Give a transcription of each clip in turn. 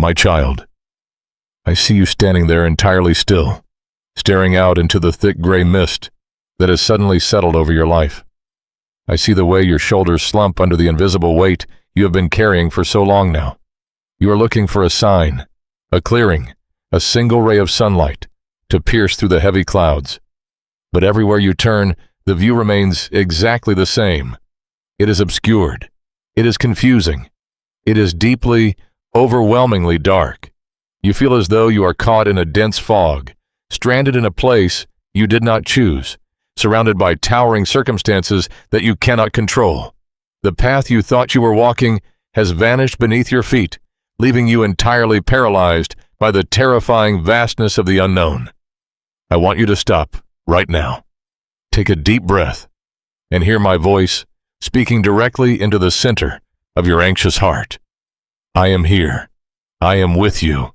My child, I see you standing there entirely still, staring out into the thick gray mist that has suddenly settled over your life. I see the way your shoulders slump under the invisible weight you have been carrying for so long now. You are looking for a sign, a clearing, a single ray of sunlight to pierce through the heavy clouds. But everywhere you turn, the view remains exactly the same. It is obscured. It is confusing. It is deeply, overwhelmingly dark. You feel as though you are caught in a dense fog, stranded in a place you did not choose, surrounded by towering circumstances that you cannot control. The path you thought you were walking has vanished beneath your feet, leaving you entirely paralyzed by the terrifying vastness of the unknown. I want you to stop right now. Take a deep breath and hear my voice speaking directly into the center of your anxious heart. I am here. I am with you.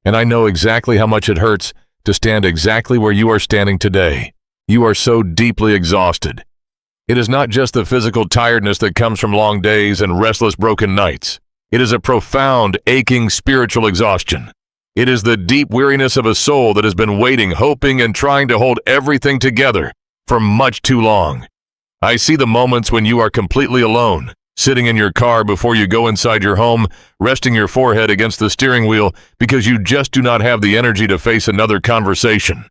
And I know exactly how much it hurts to stand exactly where you are standing today. You are so deeply exhausted. It is not just the physical tiredness that comes from long days and restless broken nights. It is a profound, aching spiritual exhaustion. It is the deep weariness of a soul that has been waiting, hoping, and trying to hold everything together for much too long. I see the moments when you are completely alone, sitting in your car before you go inside your home, resting your forehead against the steering wheel because you just do not have the energy to face another conversation.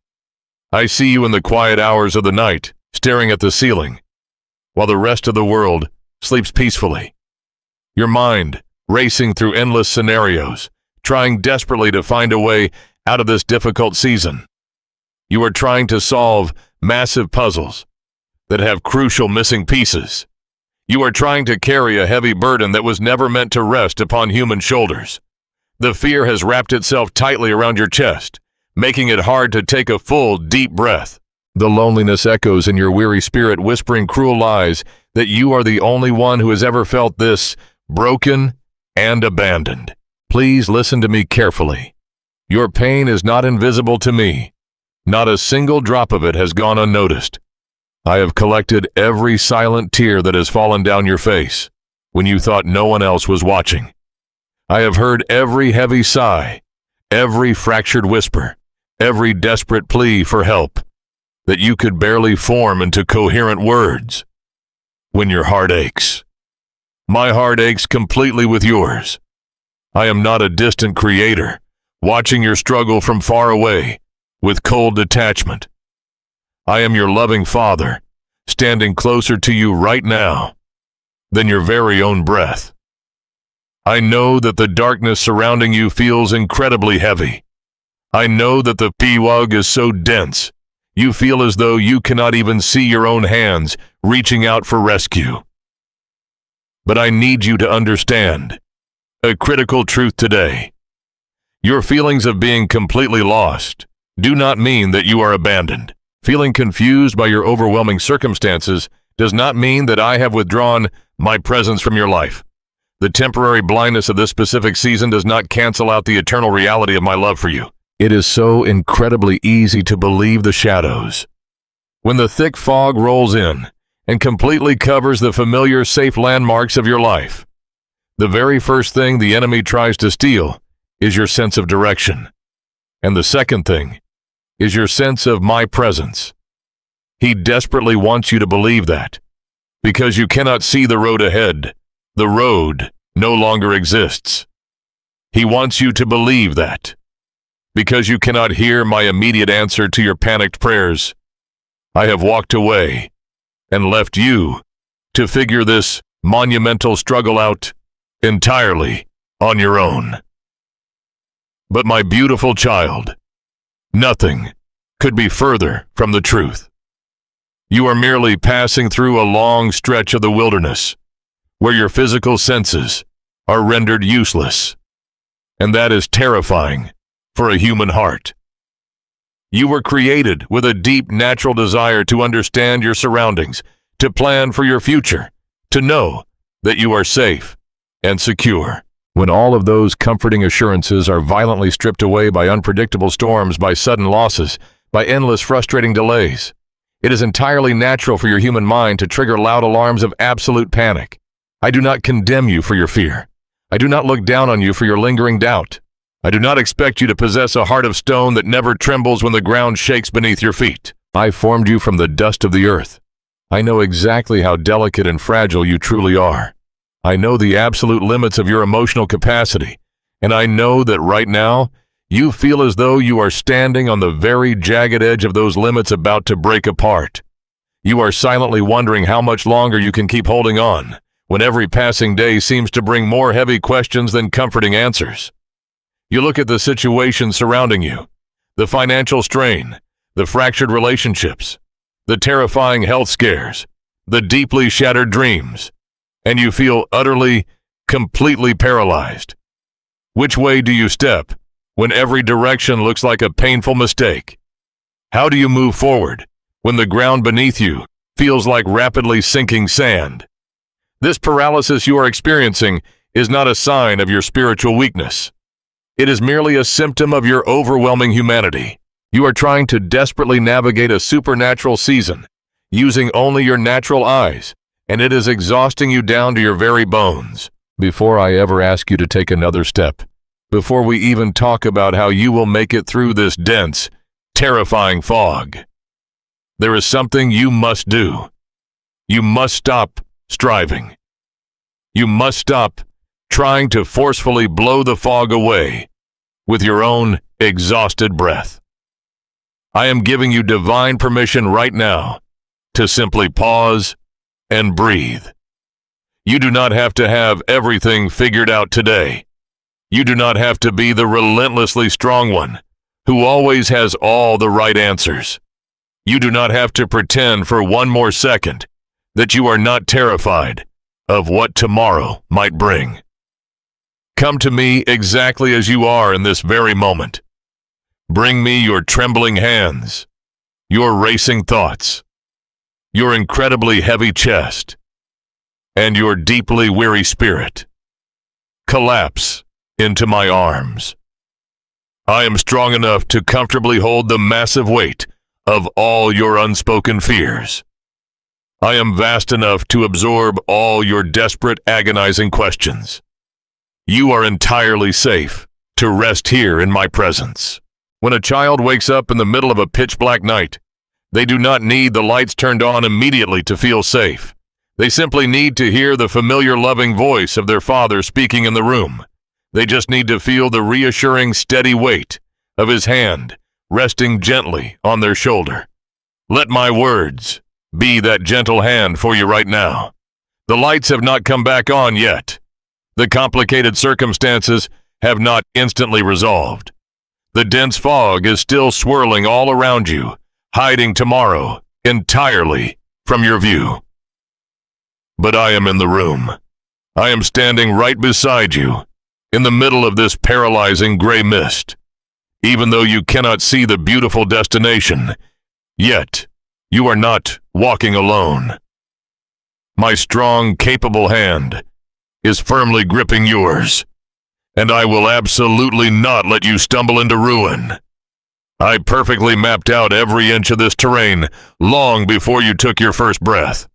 I see you in the quiet hours of the night, staring at the ceiling, while the rest of the world sleeps peacefully. Your mind racing through endless scenarios, trying desperately to find a way out of this difficult season. You are trying to solve massive puzzles that have crucial missing pieces. You are trying to carry a heavy burden that was never meant to rest upon human shoulders. The fear has wrapped itself tightly around your chest, making it hard to take a full, deep breath. The loneliness echoes in your weary spirit, whispering cruel lies that you are the only one who has ever felt this broken and abandoned. Please listen to me carefully. Your pain is not invisible to me. Not a single drop of it has gone unnoticed. I have collected every silent tear that has fallen down your face when you thought no one else was watching. I have heard every heavy sigh, every fractured whisper, every desperate plea for help that you could barely form into coherent words. When your heart aches, my heart aches completely with yours. I am not a distant creator, watching your struggle from far away with cold detachment. I am your loving Father, standing closer to you right now than your very own breath. I know that the darkness surrounding you feels incredibly heavy. I know that the piwag is so dense, you feel as though you cannot even see your own hands reaching out for rescue. But I need you to understand a critical truth today. Your feelings of being completely lost do not mean that you are abandoned. Feeling confused by your overwhelming circumstances does not mean that I have withdrawn my presence from your life. The temporary blindness of this specific season does not cancel out the eternal reality of my love for you. It is so incredibly easy to believe the shadows. When the thick fog rolls in and completely covers the familiar safe landmarks of your life, the very first thing the enemy tries to steal is your sense of direction. And the second thing is your sense of my presence. He desperately wants you to believe that. Because you cannot see the road ahead, the road no longer exists. He wants you to believe that. Because you cannot hear my immediate answer to your panicked prayers, I have walked away and left you to figure this monumental struggle out entirely on your own. But my beautiful child, nothing could be further from the truth. You are merely passing through a long stretch of the wilderness where your physical senses are rendered useless, and that is terrifying for a human heart. You were created with a deep natural desire to understand your surroundings, to plan for your future, to know that you are safe and secure. When all of those comforting assurances are violently stripped away by unpredictable storms, by sudden losses, by endless frustrating delays, it is entirely natural for your human mind to trigger loud alarms of absolute panic. I do not condemn you for your fear. I do not look down on you for your lingering doubt. I do not expect you to possess a heart of stone that never trembles when the ground shakes beneath your feet. I formed you from the dust of the earth. I know exactly how delicate and fragile you truly are. I know the absolute limits of your emotional capacity, and I know that right now, you feel as though you are standing on the very jagged edge of those limits about to break apart. You are silently wondering how much longer you can keep holding on, when every passing day seems to bring more heavy questions than comforting answers. You look at the situation surrounding you, the financial strain, the fractured relationships, the terrifying health scares, the deeply shattered dreams, and you feel utterly, completely paralyzed. Which way do you step when every direction looks like a painful mistake? How do you move forward when the ground beneath you feels like rapidly sinking sand? This paralysis you are experiencing is not a sign of your spiritual weakness. It is merely a symptom of your overwhelming humanity. You are trying to desperately navigate a supernatural season, using only your natural eyes, and it is exhausting you down to your very bones. Before I ever ask you to take another step, before we even talk about how you will make it through this dense, terrifying fog, there is something you must do. You must stop striving. You must stop trying to forcefully blow the fog away with your own exhausted breath. I am giving you divine permission right now to simply pause and breathe. You do not have to have everything figured out today. You do not have to be the relentlessly strong one who always has all the right answers. You do not have to pretend for one more second that you are not terrified of what tomorrow might bring. Come to me exactly as you are in this very moment. Bring me your trembling hands, your racing thoughts, your incredibly heavy chest, and your deeply weary spirit. Collapse into my arms. I am strong enough to comfortably hold the massive weight of all your unspoken fears. I am vast enough to absorb all your desperate, agonizing questions. You are entirely safe to rest here in my presence. When a child wakes up in the middle of a pitch-black night, they do not need the lights turned on immediately to feel safe. They simply need to hear the familiar, loving voice of their father speaking in the room. They just need to feel the reassuring, steady weight of his hand resting gently on their shoulder. Let my words be that gentle hand for you right now. The lights have not come back on yet. The complicated circumstances have not instantly resolved. The dense fog is still swirling all around you, hiding tomorrow entirely from your view. But I am in the room. I am standing right beside you, in the middle of this paralyzing gray mist. Even though you cannot see the beautiful destination, yet you are not walking alone. My strong, capable hand is firmly gripping yours, and I will absolutely not let you stumble into ruin. I perfectly mapped out every inch of this terrain long before you took your first breath.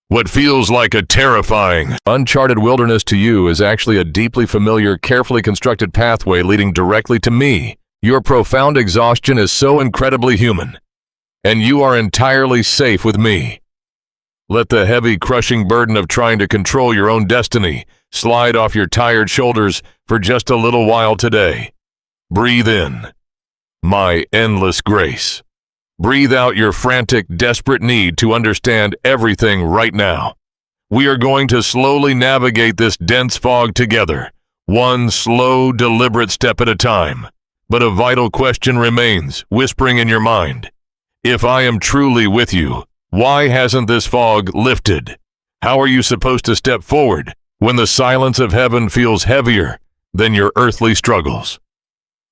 What feels like a terrifying, uncharted wilderness to you is actually a deeply familiar, carefully constructed pathway leading directly to me. Your profound exhaustion is so incredibly human, and you are entirely safe with me. Let the heavy, crushing burden of trying to control your own destiny slide off your tired shoulders for just a little while today. Breathe in my endless grace. Breathe out your frantic, desperate need to understand everything right now. We are going to slowly navigate this dense fog together, one slow, deliberate step at a time. But a vital question remains, whispering in your mind. If I am truly with you, why hasn't this fog lifted? How are you supposed to step forward when the silence of heaven feels heavier than your earthly struggles?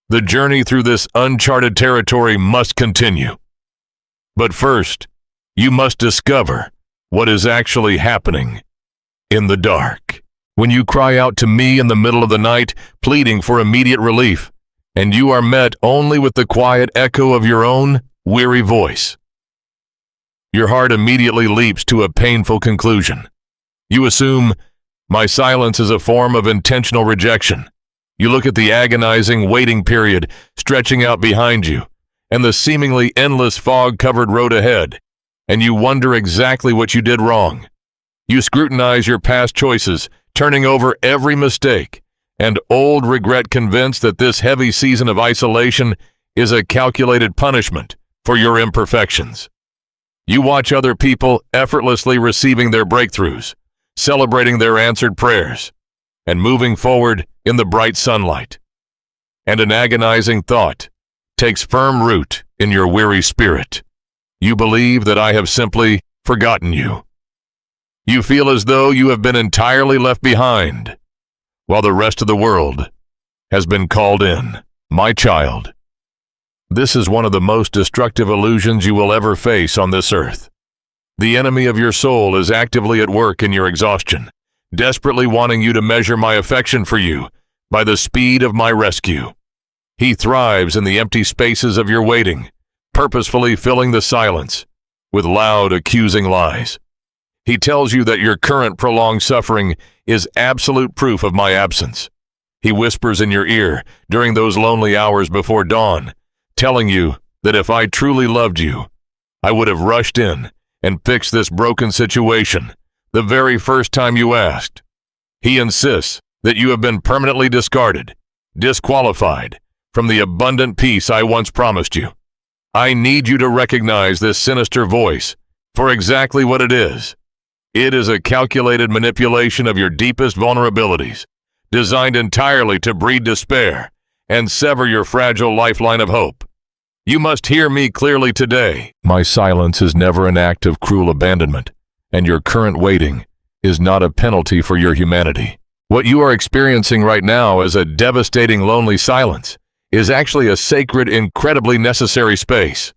The journey through this uncharted territory must continue. But first, you must discover what is actually happening in the dark. When you cry out to me in the middle of the night, pleading for immediate relief, and you are met only with the quiet echo of your own weary voice, your heart immediately leaps to a painful conclusion. You assume my silence is a form of intentional rejection, You look at the agonizing waiting period stretching out behind you and the seemingly endless fog-covered road ahead, and you wonder exactly what you did wrong. You scrutinize your past choices, turning over every mistake, and old regret convinced that this heavy season of isolation is a calculated punishment for your imperfections. You watch other people effortlessly receiving their breakthroughs, celebrating their answered prayers, and moving forward in the bright sunlight. And an agonizing thought takes firm root in your weary spirit. You believe that I have simply forgotten you. You feel as though you have been entirely left behind, while the rest of the world has been called in. My child, this is one of the most destructive illusions you will ever face on this earth. The enemy of your soul is actively at work in your exhaustion, desperately wanting you to measure my affection for you by the speed of my rescue. He thrives in the empty spaces of your waiting, purposefully filling the silence with loud, accusing lies. He tells you that your current prolonged suffering is absolute proof of my absence. He whispers in your ear during those lonely hours before dawn, telling you that if I truly loved you, I would have rushed in and fixed this broken situation the very first time you asked. He insists that you have been permanently discarded, disqualified from the abundant peace I once promised you. I need you to recognize this sinister voice for exactly what it is. It is a calculated manipulation of your deepest vulnerabilities, designed entirely to breed despair and sever your fragile lifeline of hope. You must hear me clearly today. My silence is never an act of cruel abandonment, and your current waiting is not a penalty for your humanity. What you are experiencing right now as a devastating lonely silence is actually a sacred, incredibly necessary space.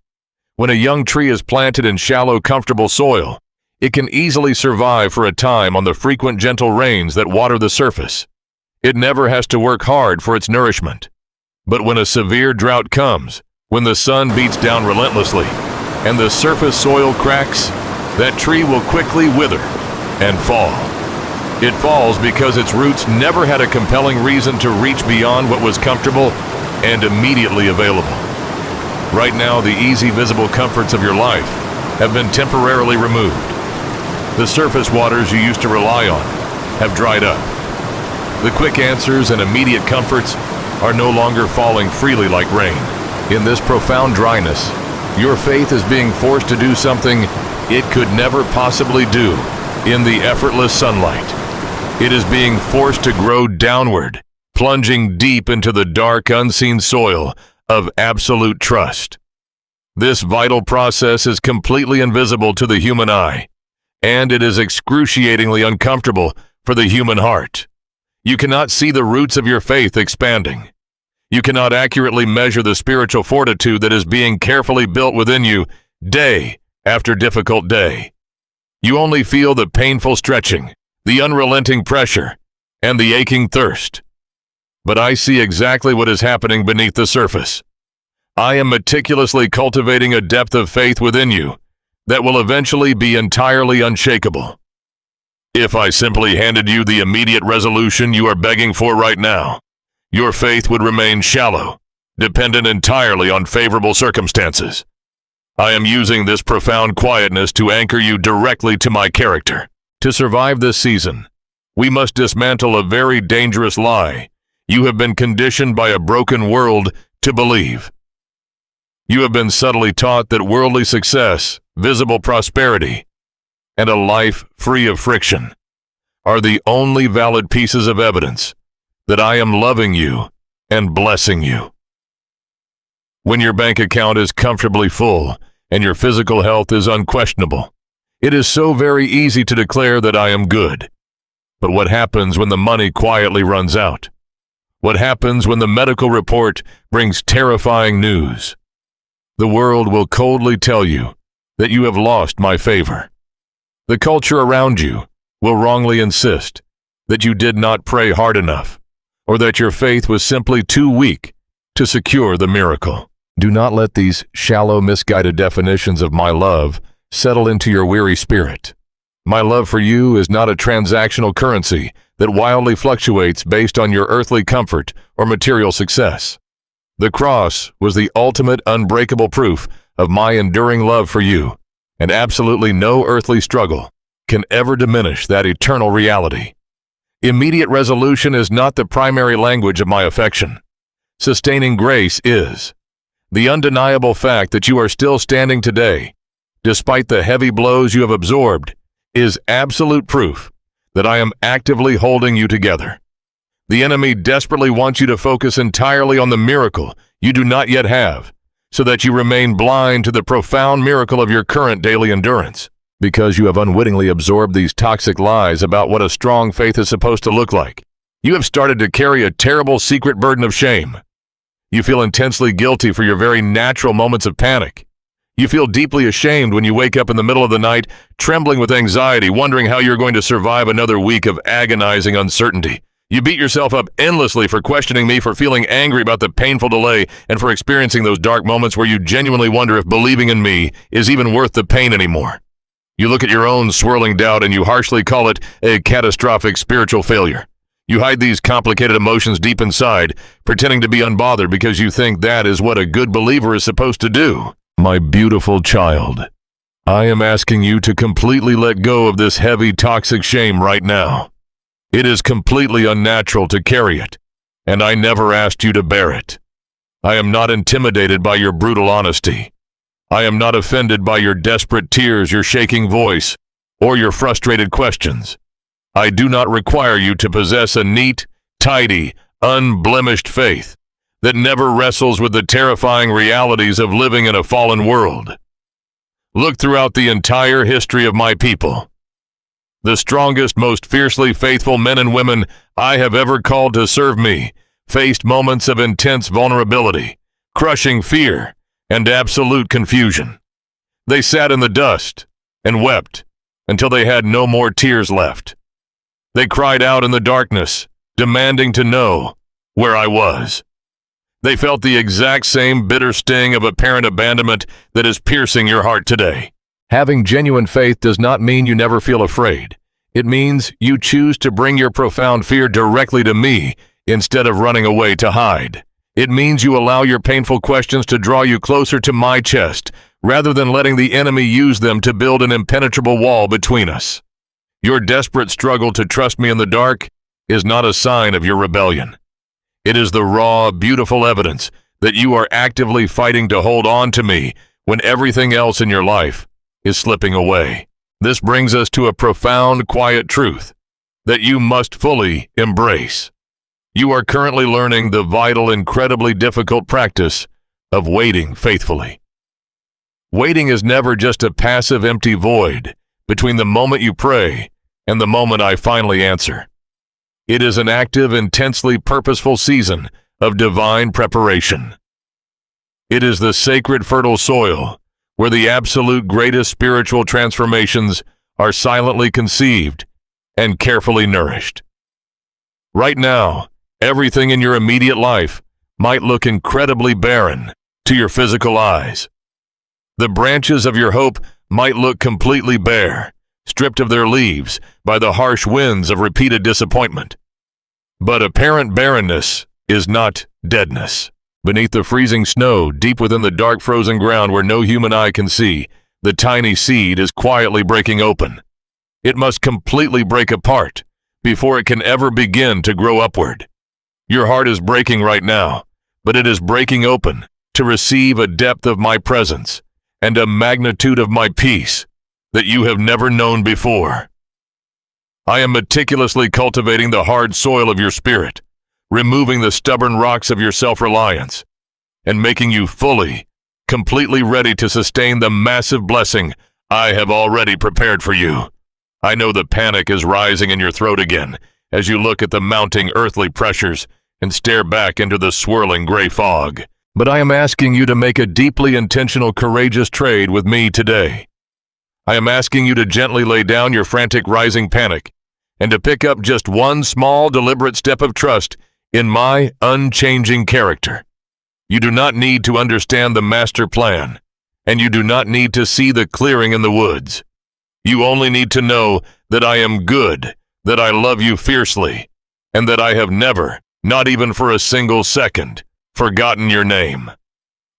When a young tree is planted in shallow, comfortable soil, it can easily survive for a time on the frequent gentle rains that water the surface. It never has to work hard for its nourishment. But when a severe drought comes, when the sun beats down relentlessly, and the surface soil cracks, that tree will quickly wither and fall. It falls because its roots never had a compelling reason to reach beyond what was comfortable and immediately available. Right now, the easy, visible comforts of your life have been temporarily removed. The surface waters you used to rely on have dried up. The quick answers and immediate comforts are no longer falling freely like rain. In this profound dryness, your faith is being forced to do something it could never possibly do in the effortless sunlight. It is being forced to grow downward, plunging deep into the dark, unseen soil of absolute trust. This vital process is completely invisible to the human eye, and it is excruciatingly uncomfortable for the human heart. You cannot see the roots of your faith expanding. You cannot accurately measure the spiritual fortitude that is being carefully built within you day after difficult day. You only feel the painful stretching, the unrelenting pressure, and the aching thirst. But I see exactly what is happening beneath the surface. I am meticulously cultivating a depth of faith within you that will eventually be entirely unshakable. If I simply handed you the immediate resolution you are begging for right now, your faith would remain shallow, dependent entirely on favorable circumstances. I am using this profound quietness to anchor you directly to my character. To survive this season, we must dismantle a very dangerous lie you have been conditioned by a broken world to believe. You have been subtly taught that worldly success, visible prosperity, and a life free of friction are the only valid pieces of evidence that I am loving you and blessing you. When your bank account is comfortably full and your physical health is unquestionable, it is so very easy to declare that I am good. But what happens when the money quietly runs out? What happens when the medical report brings terrifying news? The world will coldly tell you that you have lost my favor. The culture around you will wrongly insist that you did not pray hard enough, or that your faith was simply too weak to secure the miracle. Do not let these shallow, misguided definitions of my love settle into your weary spirit. My love for you is not a transactional currency that wildly fluctuates based on your earthly comfort or material success. The cross was the ultimate unbreakable proof of my enduring love for you, and absolutely no earthly struggle can ever diminish that eternal reality. Immediate resolution is not the primary language of my affection. Sustaining grace is. The undeniable fact that you are still standing today, despite the heavy blows you have absorbed, is absolute proof that I am actively holding you together. The enemy desperately wants you to focus entirely on the miracle you do not yet have, so that you remain blind to the profound miracle of your current daily endurance, because you have unwittingly absorbed these toxic lies about what a strong faith is supposed to look like. You have started to carry a terrible secret burden of shame. You feel intensely guilty for your very natural moments of panic. You feel deeply ashamed when you wake up in the middle of the night, trembling with anxiety, wondering how you're going to survive another week of agonizing uncertainty. You beat yourself up endlessly for questioning me, for feeling angry about the painful delay, and for experiencing those dark moments where you genuinely wonder if believing in me is even worth the pain anymore. You look at your own swirling doubt and you harshly call it a catastrophic spiritual failure. You hide these complicated emotions deep inside, pretending to be unbothered because you think that is what a good believer is supposed to do. My beautiful child, I am asking you to completely let go of this heavy, toxic shame right now. It is completely unnatural to carry it, and I never asked you to bear it. I am not intimidated by your brutal honesty. I am not offended by your desperate tears, your shaking voice, or your frustrated questions. I do not require you to possess a neat, tidy, unblemished faith that never wrestles with the terrifying realities of living in a fallen world. Look throughout the entire history of my people. The strongest, most fiercely faithful men and women I have ever called to serve me faced moments of intense vulnerability, crushing fear, and absolute confusion. They sat in the dust and wept until they had no more tears left. They cried out in the darkness, demanding to know where I was. They felt the exact same bitter sting of apparent abandonment that is piercing your heart today. Having genuine faith does not mean you never feel afraid. It means you choose to bring your profound fear directly to me instead of running away to hide. It means you allow your painful questions to draw you closer to my chest, rather than letting the enemy use them to build an impenetrable wall between us. Your desperate struggle to trust me in the dark is not a sign of your rebellion. It is the raw, beautiful evidence that you are actively fighting to hold on to me when everything else in your life is slipping away. This brings us to a profound, quiet truth that you must fully embrace. You are currently learning the vital, incredibly difficult practice of waiting faithfully. Waiting is never just a passive, empty void between the moment you pray and the moment I finally answer. It is an active, intensely purposeful season of divine preparation. It is the sacred, fertile soil where the absolute greatest spiritual transformations are silently conceived and carefully nourished. Right now, everything in your immediate life might look incredibly barren to your physical eyes. The branches of your hope might look completely bare, stripped of their leaves by the harsh winds of repeated disappointment. But apparent barrenness is not deadness. Beneath the freezing snow, deep within the dark frozen ground where no human eye can see, the tiny seed is quietly breaking open. It must completely break apart before it can ever begin to grow upward. Your heart is breaking right now, but it is breaking open to receive a depth of my presence and a magnitude of my peace that you have never known before. I am meticulously cultivating the hard soil of your spirit, removing the stubborn rocks of your self-reliance, and making you fully, completely ready to sustain the massive blessing I have already prepared for you. I know the panic is rising in your throat again as you look at the mounting earthly pressures and stare back into the swirling gray fog. But I am asking you to make a deeply intentional, courageous trade with me today. I am asking you to gently lay down your frantic rising panic and to pick up just one small, deliberate step of trust in my unchanging character. You do not need to understand the master plan, and you do not need to see the clearing in the woods. You only need to know that I am good, that I love you fiercely, and that I have never, not even for a single second, forgotten your name.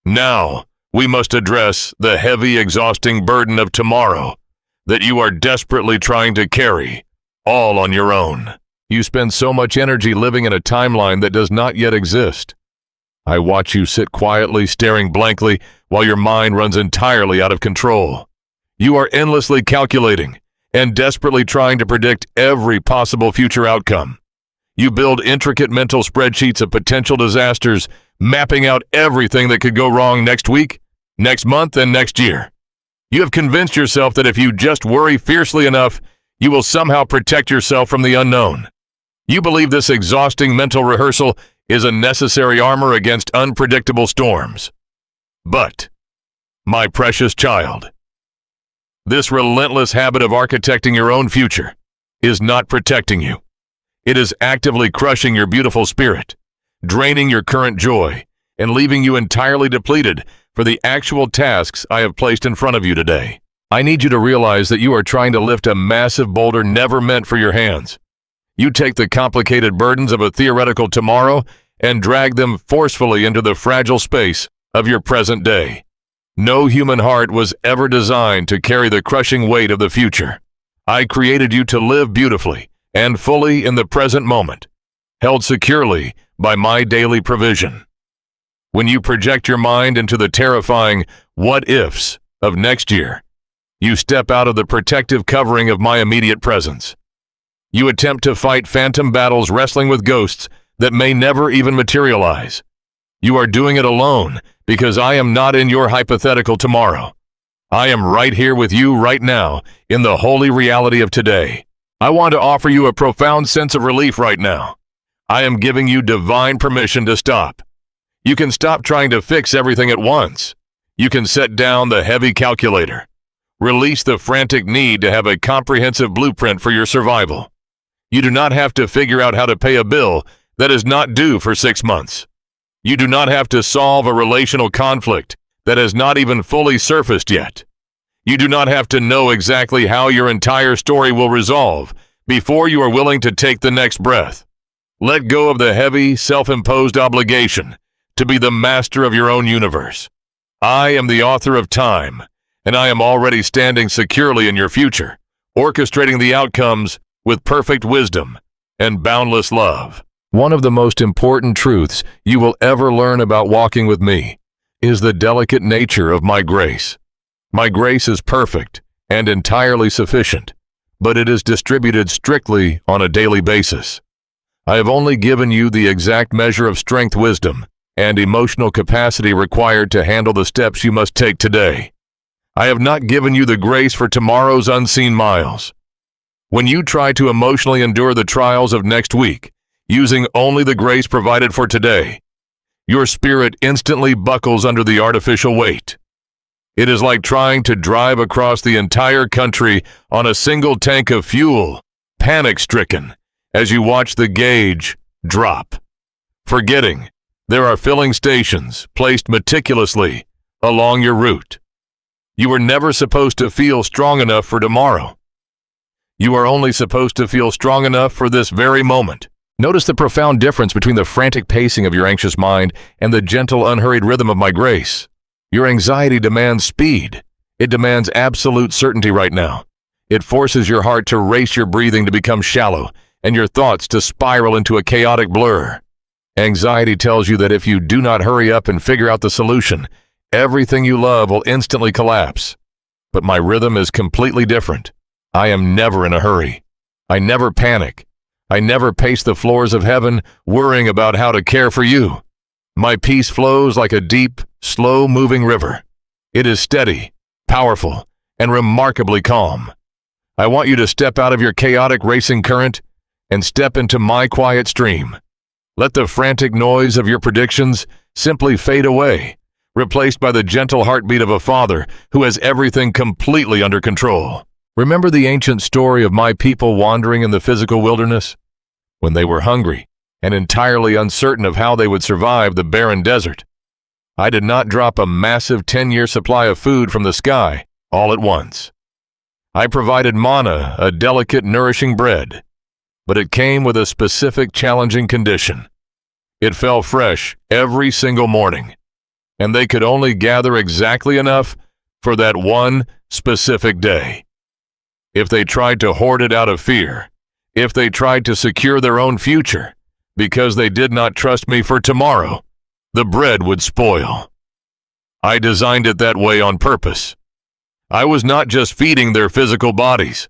Now, we must address the heavy, exhausting burden of tomorrow that you are desperately trying to carry, all on your own. You spend so much energy living in a timeline that does not yet exist. I watch you sit quietly, staring blankly, while your mind runs entirely out of control. You are endlessly calculating and desperately trying to predict every possible future outcome. You build intricate mental spreadsheets of potential disasters, mapping out everything that could go wrong next week, next month, and next year. You have convinced yourself that if you just worry fiercely enough, you will somehow protect yourself from the unknown. You believe this exhausting mental rehearsal is a necessary armor against unpredictable storms. But, my precious child, this relentless habit of architecting your own future is not protecting you. It is actively crushing your beautiful spirit, draining your current joy, and leaving you entirely depleted for the actual tasks I have placed in front of you today. I need you to realize that you are trying to lift a massive boulder never meant for your hands. You take the complicated burdens of a theoretical tomorrow and drag them forcefully into the fragile space of your present day. No human heart was ever designed to carry the crushing weight of the future. I created you to live beautifully and fully in the present moment, held securely by my daily provision. When you project your mind into the terrifying what-ifs of next year, you step out of the protective covering of my immediate presence. You attempt to fight phantom battles wrestling with ghosts that may never even materialize. You are doing it alone because I am not in your hypothetical tomorrow. I am right here with you right now in the holy reality of today. I want to offer you a profound sense of relief right now. I am giving you divine permission to stop. You can stop trying to fix everything at once. You can set down the heavy calculator. Release the frantic need to have a comprehensive blueprint for your survival. You do not have to figure out how to pay a bill that is not due for 6 months. You do not have to solve a relational conflict that has not even fully surfaced yet. You do not have to know exactly how your entire story will resolve before you are willing to take the next breath. Let go of the heavy, self-imposed obligation to be the master of your own universe. I am the author of time, and I am already standing securely in your future, orchestrating the outcomes with perfect wisdom and boundless love. One of the most important truths you will ever learn about walking with me is the delicate nature of my grace. My grace is perfect and entirely sufficient, but it is distributed strictly on a daily basis. I have only given you the exact measure of strength, wisdom, and emotional capacity required to handle the steps you must take today. I have not given you the grace for tomorrow's unseen miles. When you try to emotionally endure the trials of next week, using only the grace provided for today, your spirit instantly buckles under the artificial weight. It is like trying to drive across the entire country on a single tank of fuel, panic-stricken, as you watch the gauge drop, forgetting there are filling stations placed meticulously along your route. You were never supposed to feel strong enough for tomorrow. You are only supposed to feel strong enough for this very moment. Notice the profound difference between the frantic pacing of your anxious mind and the gentle, unhurried rhythm of my grace. Your anxiety demands speed. It demands absolute certainty right now. It forces your heart to race, your breathing to become shallow, and your thoughts to spiral into a chaotic blur. Anxiety tells you that if you do not hurry up and figure out the solution, everything you love will instantly collapse. But my rhythm is completely different. I am never in a hurry. I never panic. I never pace the floors of heaven worrying about how to care for you. My peace flows like a deep, slow-moving river. It is steady, powerful, and remarkably calm. I want you to step out of your chaotic racing current and step into my quiet stream. Let the frantic noise of your predictions simply fade away, replaced by the gentle heartbeat of a father who has everything completely under control. Remember the ancient story of my people wandering in the physical wilderness? When they were hungry and entirely uncertain of how they would survive the barren desert, I did not drop a massive 10-year supply of food from the sky all at once. I provided manna, a delicate, nourishing bread, but it came with a specific challenging condition. It fell fresh every single morning, and they could only gather exactly enough for that one specific day. If they tried to hoard it out of fear, if they tried to secure their own future, because they did not trust me for tomorrow, the bread would spoil. I designed it that way on purpose. I was not just feeding their physical bodies.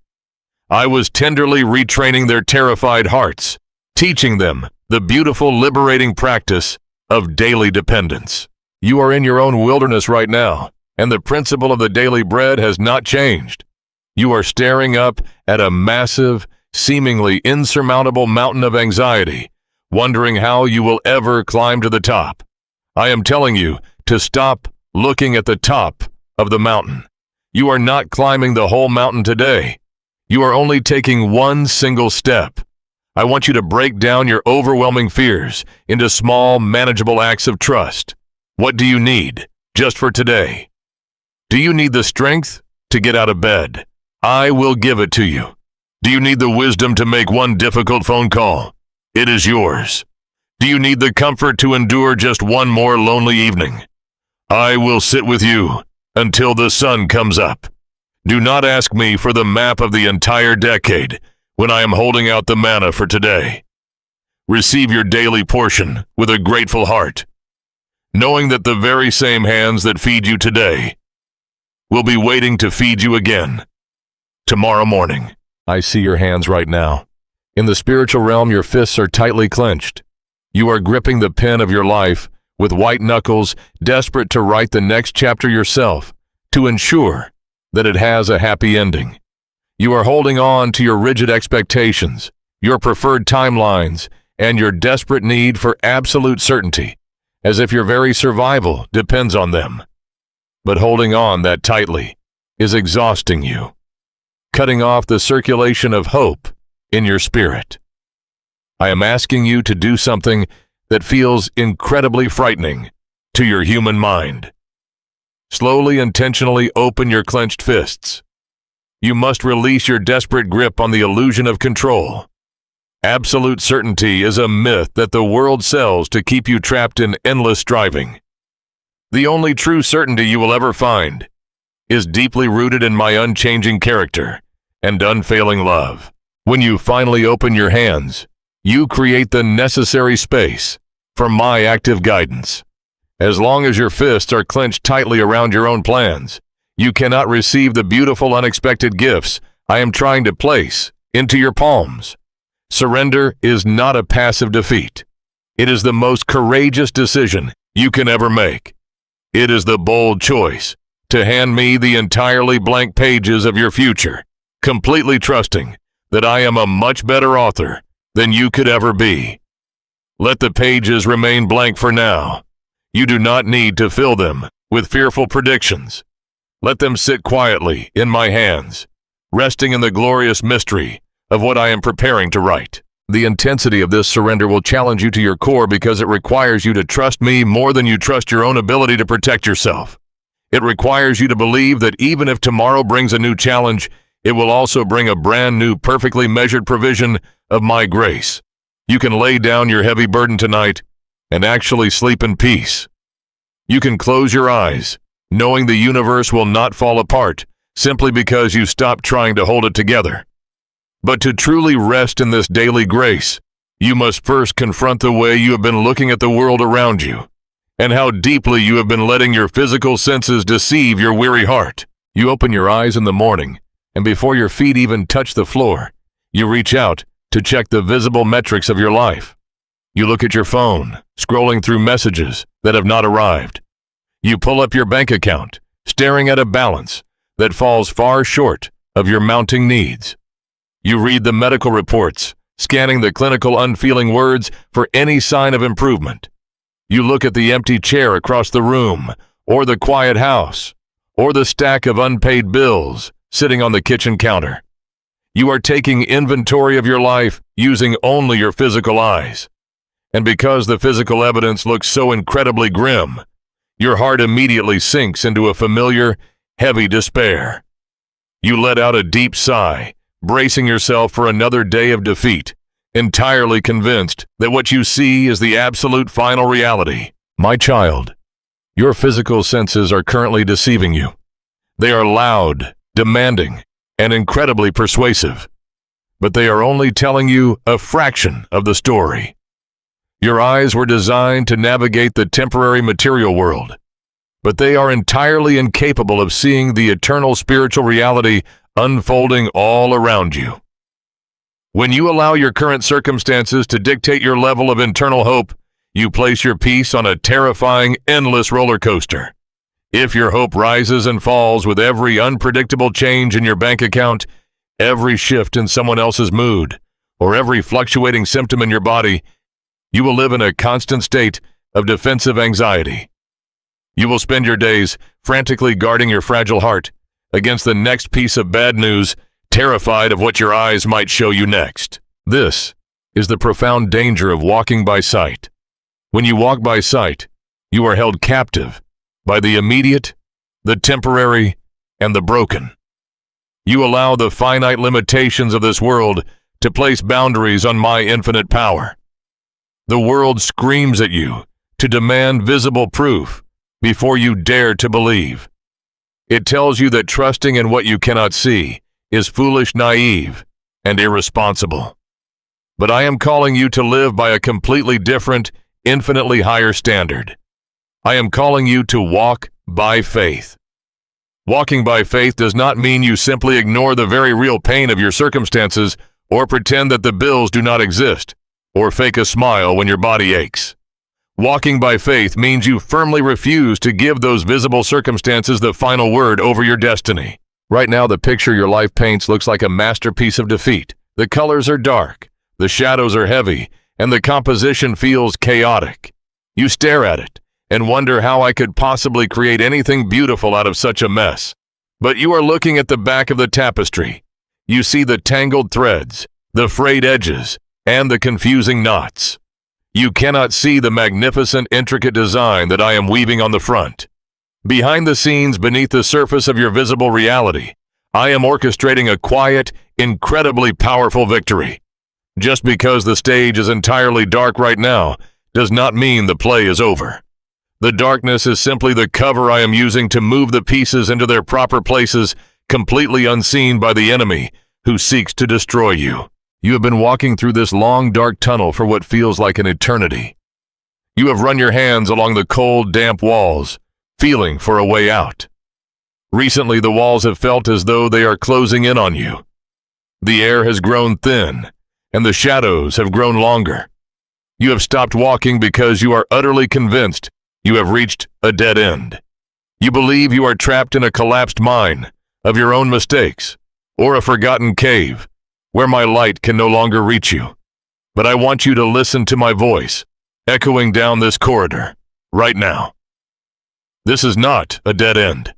I was tenderly retraining their terrified hearts, teaching them the beautiful, liberating practice of daily dependence. You are in your own wilderness right now, and the principle of the daily bread has not changed. You are staring up at a massive, seemingly insurmountable mountain of anxiety, wondering how you will ever climb to the top. I am telling you to stop looking at the top of the mountain. You are not climbing the whole mountain today. You are only taking one single step. I want you to break down your overwhelming fears into small, manageable acts of trust. What do you need just for today? Do you need the strength to get out of bed? I will give it to you. Do you need the wisdom to make one difficult phone call? It is yours. Do you need the comfort to endure just one more lonely evening? I will sit with you until the sun comes up. Do not ask me for the map of the entire decade when I am holding out the manna for today. Receive your daily portion with a grateful heart, knowing that the very same hands that feed you today will be waiting to feed you again tomorrow morning. I see your hands right now. In the spiritual realm, your fists are tightly clenched. You are gripping the pen of your life with white knuckles, desperate to write the next chapter yourself, to ensure that it has a happy ending. You are holding on to your rigid expectations, your preferred timelines, and your desperate need for absolute certainty, as if your very survival depends on them. But holding on that tightly is exhausting you, cutting off the circulation of hope in your spirit. I am asking you to do something that feels incredibly frightening to your human mind. Slowly, intentionally open your clenched fists. You must release your desperate grip on the illusion of control. Absolute certainty is a myth that the world sells to keep you trapped in endless striving. The only true certainty you will ever find is deeply rooted in my unchanging character and unfailing love. When you finally open your hands, you create the necessary space for my active guidance. As long as your fists are clenched tightly around your own plans, you cannot receive the beautiful unexpected gifts I am trying to place into your palms. Surrender is not a passive defeat. It is the most courageous decision you can ever make. It is the bold choice to hand me the entirely blank pages of your future, completely trusting that I am a much better author than you could ever be. Let the pages remain blank for now. You do not need to fill them with fearful predictions. Let them sit quietly in my hands, resting in the glorious mystery of what I am preparing to write. The intensity of this surrender will challenge you to your core because it requires you to trust me more than you trust your own ability to protect yourself. It requires you to believe that even if tomorrow brings a new challenge, it will also bring a brand new, perfectly measured provision of my grace. You can lay down your heavy burden tonight and actually sleep in peace. You can close your eyes, knowing the universe will not fall apart simply because you stop trying to hold it together. But to truly rest in this daily grace, you must first confront the way you have been looking at the world around you, and how deeply you have been letting your physical senses deceive your weary heart. You open your eyes in the morning, and before your feet even touch the floor, you reach out to check the visible metrics of your life. You look at your phone, scrolling through messages that have not arrived. You pull up your bank account, staring at a balance that falls far short of your mounting needs. You read the medical reports, scanning the clinical unfeeling words for any sign of improvement. You look at the empty chair across the room, or the quiet house, or the stack of unpaid bills sitting on the kitchen counter. You are taking inventory of your life using only your physical eyes. And because the physical evidence looks so incredibly grim, your heart immediately sinks into a familiar, heavy despair. You let out a deep sigh, bracing yourself for another day of defeat entirely convinced that what you see is the absolute final reality. My child, your physical senses are currently deceiving you. They are loud, demanding, and incredibly persuasive, but they are only telling you a fraction of the story. Your eyes were designed to navigate the temporary material world, but they are entirely incapable of seeing the eternal spiritual reality unfolding all around you. When you allow your current circumstances to dictate your level of internal hope, you place your peace on a terrifying, endless roller coaster. If your hope rises and falls with every unpredictable change in your bank account, every shift in someone else's mood, or every fluctuating symptom in your body, you will live in a constant state of defensive anxiety. You will spend your days frantically guarding your fragile heart against the next piece of bad news, terrified of what your eyes might show you next. This is the profound danger of walking by sight. When you walk by sight, you are held captive by the immediate, the temporary, and the broken. You allow the finite limitations of this world to place boundaries on my infinite power. The world screams at you to demand visible proof before you dare to believe. It tells you that trusting in what you cannot see is foolish, naive, and irresponsible. But I am calling you to live by a completely different, infinitely higher standard. I am calling you to walk by faith. Walking by faith does not mean you simply ignore the very real pain of your circumstances or pretend that the bills do not exist, or fake a smile when your body aches. Walking by faith means you firmly refuse to give those visible circumstances the final word over your destiny. Right now, the picture your life paints looks like a masterpiece of defeat. The colors are dark, the shadows are heavy, and the composition feels chaotic. You stare at it and wonder how I could possibly create anything beautiful out of such a mess. But you are looking at the back of the tapestry. You see the tangled threads, the frayed edges, and the confusing knots. You cannot see the magnificent, intricate design that I am weaving on the front. Behind the scenes, beneath the surface of your visible reality, I am orchestrating a quiet, incredibly powerful victory. Just because the stage is entirely dark right now does not mean the play is over. The darkness is simply the cover I am using to move the pieces into their proper places, completely unseen by the enemy who seeks to destroy you. You have been walking through this long, dark tunnel for what feels like an eternity. You have run your hands along the cold, damp walls, feeling for a way out. Recently, the walls have felt as though they are closing in on you. The air has grown thin, and the shadows have grown longer. You have stopped walking because you are utterly convinced you have reached a dead end. You believe you are trapped in a collapsed mine of your own mistakes, or a forgotten cave where my light can no longer reach you. But I want you to listen to my voice, echoing down this corridor, right now. This is not a dead end.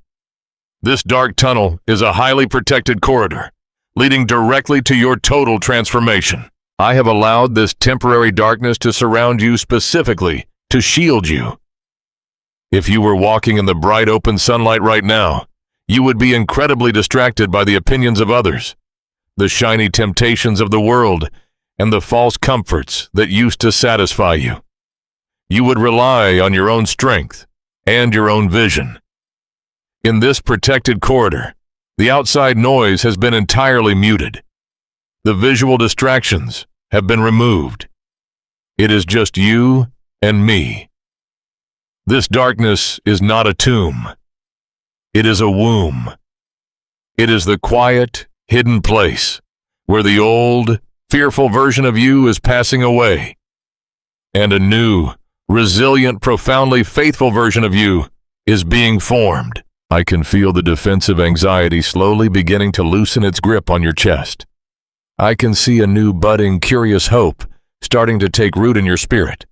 This dark tunnel is a highly protected corridor, leading directly to your total transformation. I have allowed this temporary darkness to surround you specifically to shield you. If you were walking in the bright open sunlight right now, you would be incredibly distracted by the opinions of others, the shiny temptations of the world, and the false comforts that used to satisfy you. You would rely on your own strength and your own vision. In this protected corridor, the outside noise has been entirely muted. The visual distractions have been removed. It is just you and me. This darkness is not a tomb. It is a womb. It is the quiet, hidden place where the old, fearful version of you is passing away, and a new, resilient, profoundly faithful version of you is being formed. I can feel the defensive anxiety slowly beginning to loosen its grip on your chest. I can see a new budding, curious hope starting to take root in your spirit.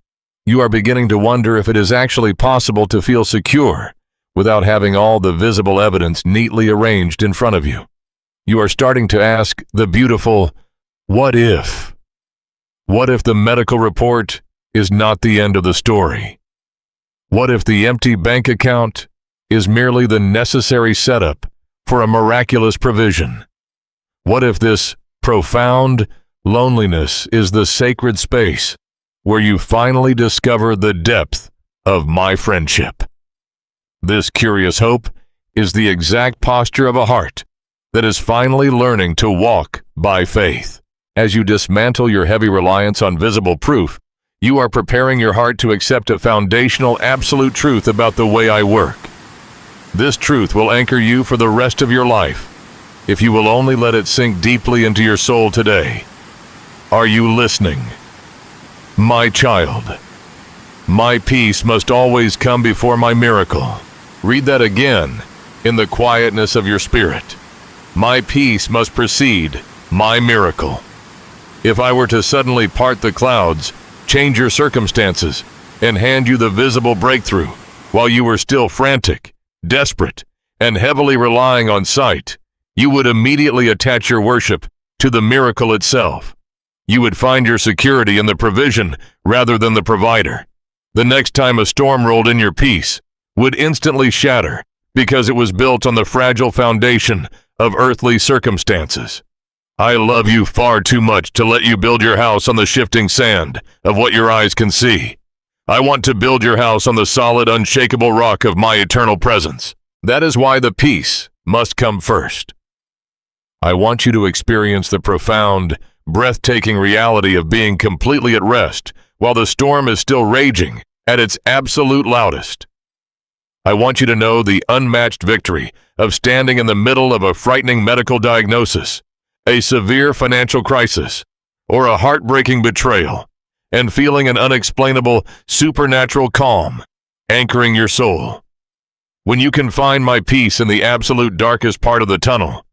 You are beginning to wonder if it is actually possible to feel secure without having all the visible evidence neatly arranged in front of you. You are starting to ask the beautiful, what if? What if the medical report is not the end of the story? What if the empty bank account is merely the necessary setup for a miraculous provision? What if this profound, Loneliness is the sacred space where you finally discover the depth of my friendship. This curious hope is the exact posture of a heart that is finally learning to walk by faith. As you dismantle your heavy reliance on visible proof, you are preparing your heart to accept a foundational absolute truth about the way I work. This truth will anchor you for the rest of your life, if you will only let it sink deeply into your soul today. Are you listening? My child, my peace must always come before my miracle. Read that again in the quietness of your spirit. My peace must precede my miracle. If I were to suddenly part the clouds, change your circumstances, and hand you the visible breakthrough while you were still frantic, desperate, and heavily relying on sight, you would immediately attach your worship to the miracle itself. You would find your security in the provision rather than the provider. The next time a storm rolled in, your peace would instantly shatter because it was built on the fragile foundation of earthly circumstances. I love you far too much to let you build your house on the shifting sand of what your eyes can see. I want to build your house on the solid, unshakable rock of my eternal presence. That is why the peace must come first. I want you to experience the profound, breathtaking reality of being completely at rest while the storm is still raging at its absolute loudest. I want you to know the unmatched victory of standing in the middle of a frightening medical diagnosis, a severe financial crisis, or a heartbreaking betrayal, and feeling an unexplainable, supernatural calm anchoring your soul. When you can find my peace in the absolute darkest part of the tunnel,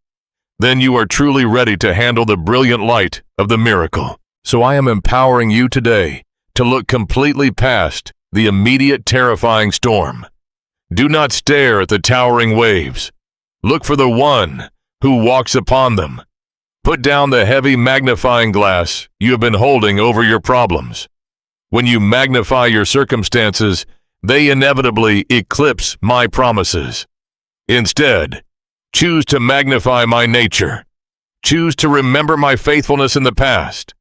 then you are truly ready to handle the brilliant light of the miracle. So I am empowering you today to look completely past the immediate terrifying storm. Do not stare at the towering waves. Look for the one who walks upon them. Put down the heavy magnifying glass you have been holding over your problems. When you magnify your circumstances, they inevitably eclipse my promises. Instead, choose to magnify my nature. Choose to remember my faithfulness in the past.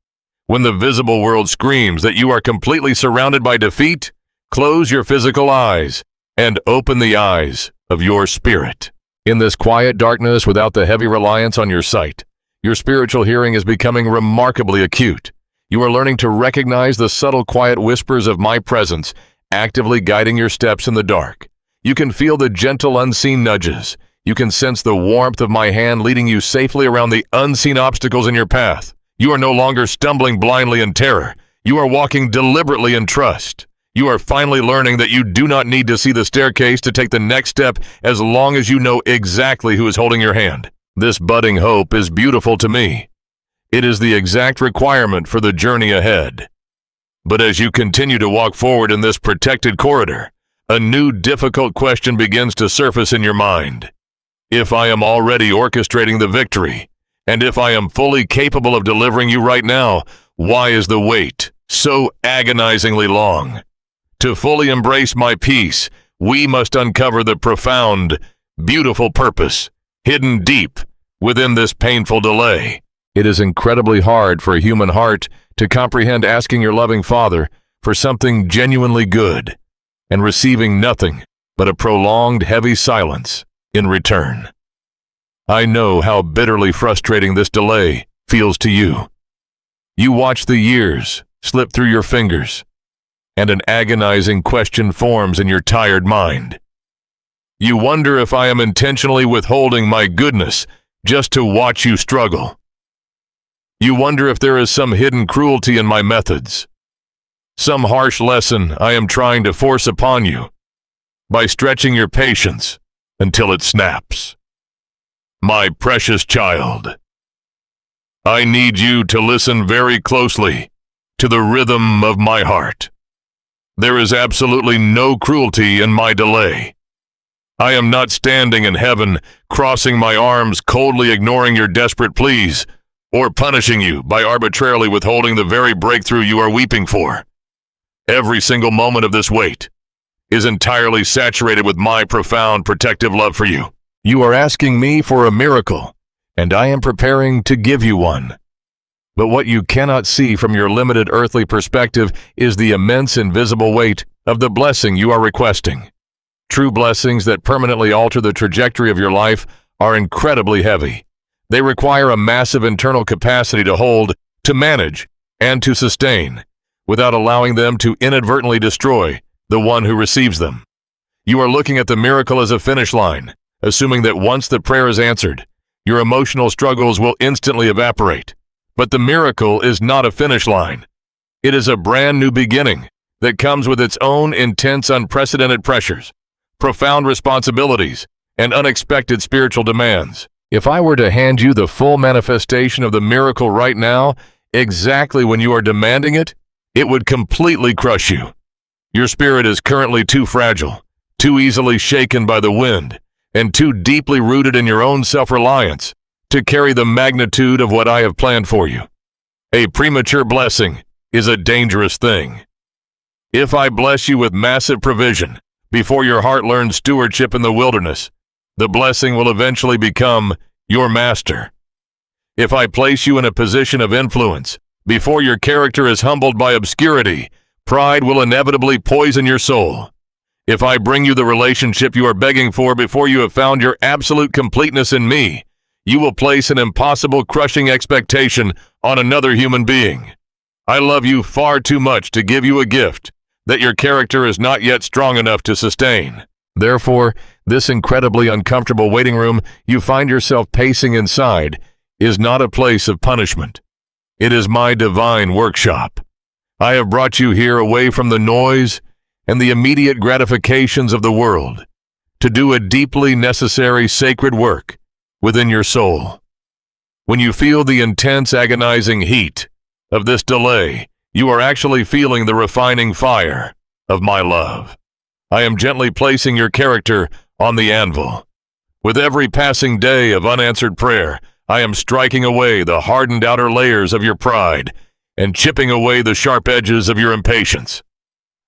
When the visible world screams that you are completely surrounded by defeat, close your physical eyes and open the eyes of your spirit. In this quiet darkness, without the heavy reliance on your sight, your spiritual hearing is becoming remarkably acute. You are learning to recognize the subtle, quiet whispers of my presence, actively guiding your steps in the dark. You can feel the gentle, unseen nudges. You can sense the warmth of my hand leading you safely around the unseen obstacles in your path. You are no longer stumbling blindly in terror. You are walking deliberately in trust. You are finally learning that you do not need to see the staircase to take the next step as long as you know exactly who is holding your hand. This budding hope is beautiful to me. It is the exact requirement for the journey ahead. But as you continue to walk forward in this protected corridor, a new difficult question begins to surface in your mind. If I am already orchestrating the victory, and if I am fully capable of delivering you right now, why is the wait so agonizingly long? To fully embrace my peace, we must uncover the profound, beautiful purpose hidden deep within this painful delay. It is incredibly hard for a human heart to comprehend asking your loving Father for something genuinely good and receiving nothing but a prolonged, heavy silence in return. I know how bitterly frustrating this delay feels to you. You watch the years slip through your fingers, and an agonizing question forms in your tired mind. You wonder if I am intentionally withholding my goodness just to watch you struggle. You wonder if there is some hidden cruelty in my methods, some harsh lesson I am trying to force upon you by stretching your patience until it snaps. My precious child, I need you to listen very closely to the rhythm of my heart. There is absolutely no cruelty in my delay. I am not standing in heaven, crossing my arms, coldly ignoring your desperate pleas, or punishing you by arbitrarily withholding the very breakthrough you are weeping for. Every single moment of this wait is entirely saturated with my profound protective love for you. You are asking me for a miracle, and I am preparing to give you one. But what you cannot see from your limited earthly perspective is the immense invisible weight of the blessing you are requesting. True blessings that permanently alter the trajectory of your life are incredibly heavy. They require a massive internal capacity to hold, to manage, and to sustain, without allowing them to inadvertently destroy the one who receives them. You are looking at the miracle as a finish line, assuming that once the prayer is answered, your emotional struggles will instantly evaporate. But the miracle is not a finish line. It is a brand new beginning that comes with its own intense, unprecedented pressures, profound responsibilities, and unexpected spiritual demands. If I were to hand you the full manifestation of the miracle right now, exactly when you are demanding it, it would completely crush you. Your spirit is currently too fragile, too easily shaken by the wind, and too deeply rooted in your own self-reliance to carry the magnitude of what I have planned for you. A premature blessing is a dangerous thing. If I bless you with massive provision before your heart learns stewardship in the wilderness, the blessing will eventually become your master. If I place you in a position of influence before your character is humbled by obscurity, pride will inevitably poison your soul. If I bring you the relationship you are begging for before you have found your absolute completeness in me, you will place an impossible, crushing expectation on another human being. I love you far too much to give you a gift that your character is not yet strong enough to sustain. Therefore, this incredibly uncomfortable waiting room you find yourself pacing inside is not a place of punishment. It is my divine workshop. I have brought you here away from the noise and the immediate gratifications of the world to do a deeply necessary sacred work within your soul. When you feel the intense, agonizing heat of this delay, you are actually feeling the refining fire of my love. I am gently placing your character on the anvil. With every passing day of unanswered prayer, I am striking away the hardened outer layers of your pride and chipping away the sharp edges of your impatience.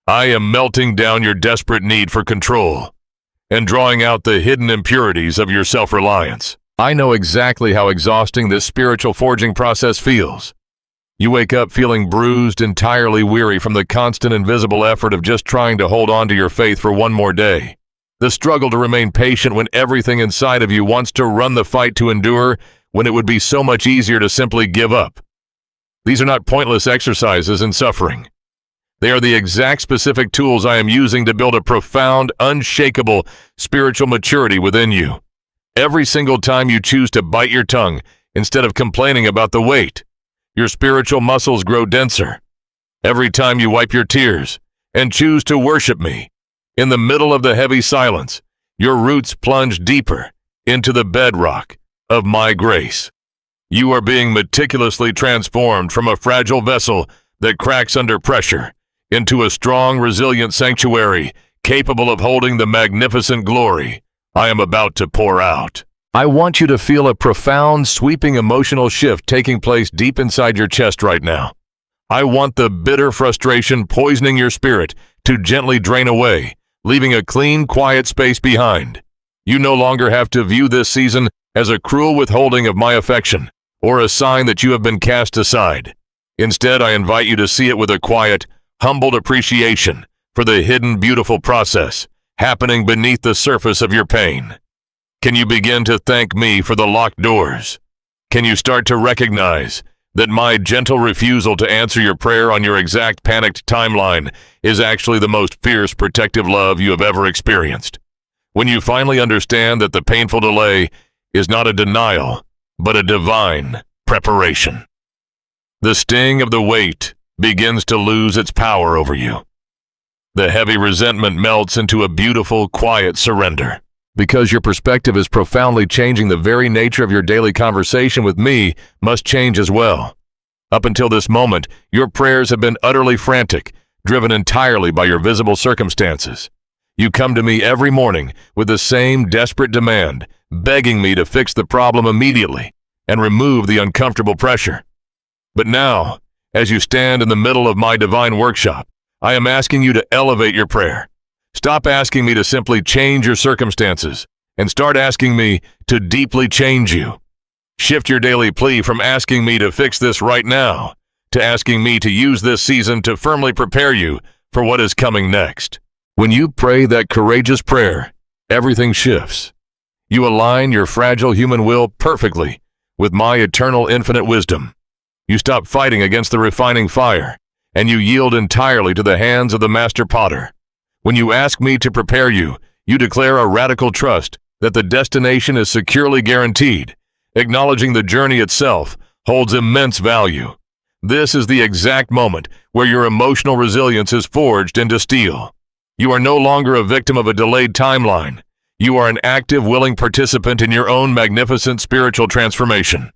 I am melting down your desperate need for control and drawing out the hidden impurities of your self-reliance. I know exactly how exhausting this spiritual forging process feels. You wake up feeling bruised, entirely weary from the constant invisible effort of just trying to hold on to your faith for one more day. The struggle to remain patient when everything inside of you wants to run the fight to endure when it would be so much easier to simply give up. These are not pointless exercises in suffering. They are the exact specific tools I am using to build a profound, unshakable spiritual maturity within you. Every single time you choose to bite your tongue instead of complaining about the weight, your spiritual muscles grow denser. Every time you wipe your tears and choose to worship me, in the middle of the heavy silence, your roots plunge deeper into the bedrock of my grace. You are being meticulously transformed from a fragile vessel that cracks under pressure into a strong, resilient sanctuary capable of holding the magnificent glory I am about to pour out. I want you to feel a profound, sweeping emotional shift taking place deep inside your chest right now. I want the bitter frustration poisoning your spirit to gently drain away, leaving a clean, quiet space behind. You no longer have to view this season as a cruel withholding of my affection or a sign that you have been cast aside. Instead, I invite you to see it with a quiet, humbled appreciation for the hidden, beautiful process happening beneath the surface of your pain. Can you begin to thank me for the locked doors? Can you start to recognize that my gentle refusal to answer your prayer on your exact panicked timeline is actually the most fierce protective love you have ever experienced? When you finally understand that the painful delay is not a denial, but a divine preparation, the sting of the weight begins to lose its power over you. The heavy resentment melts into a beautiful, quiet surrender. Because your perspective is profoundly changing, the very nature of your daily conversation with me must change as well. Up until this moment, your prayers have been utterly frantic, driven entirely by your visible circumstances. You come to me every morning with the same desperate demand, begging me to fix the problem immediately and remove the uncomfortable pressure. But now, as you stand in the middle of my divine workshop, I am asking you to elevate your prayer. Stop asking me to simply change your circumstances and start asking me to deeply change you. Shift your daily plea from asking me to fix this right now to asking me to use this season to firmly prepare you for what is coming next. When you pray that courageous prayer, everything shifts. You align your fragile human will perfectly with my eternal infinite wisdom. You stop fighting against the refining fire, and you yield entirely to the hands of the master potter. When you ask me to prepare you, you declare a radical trust that the destination is securely guaranteed, acknowledging the journey itself holds immense value. This is the exact moment where your emotional resilience is forged into steel. You are no longer a victim of a delayed timeline. You are an active, willing participant in your own magnificent spiritual transformation.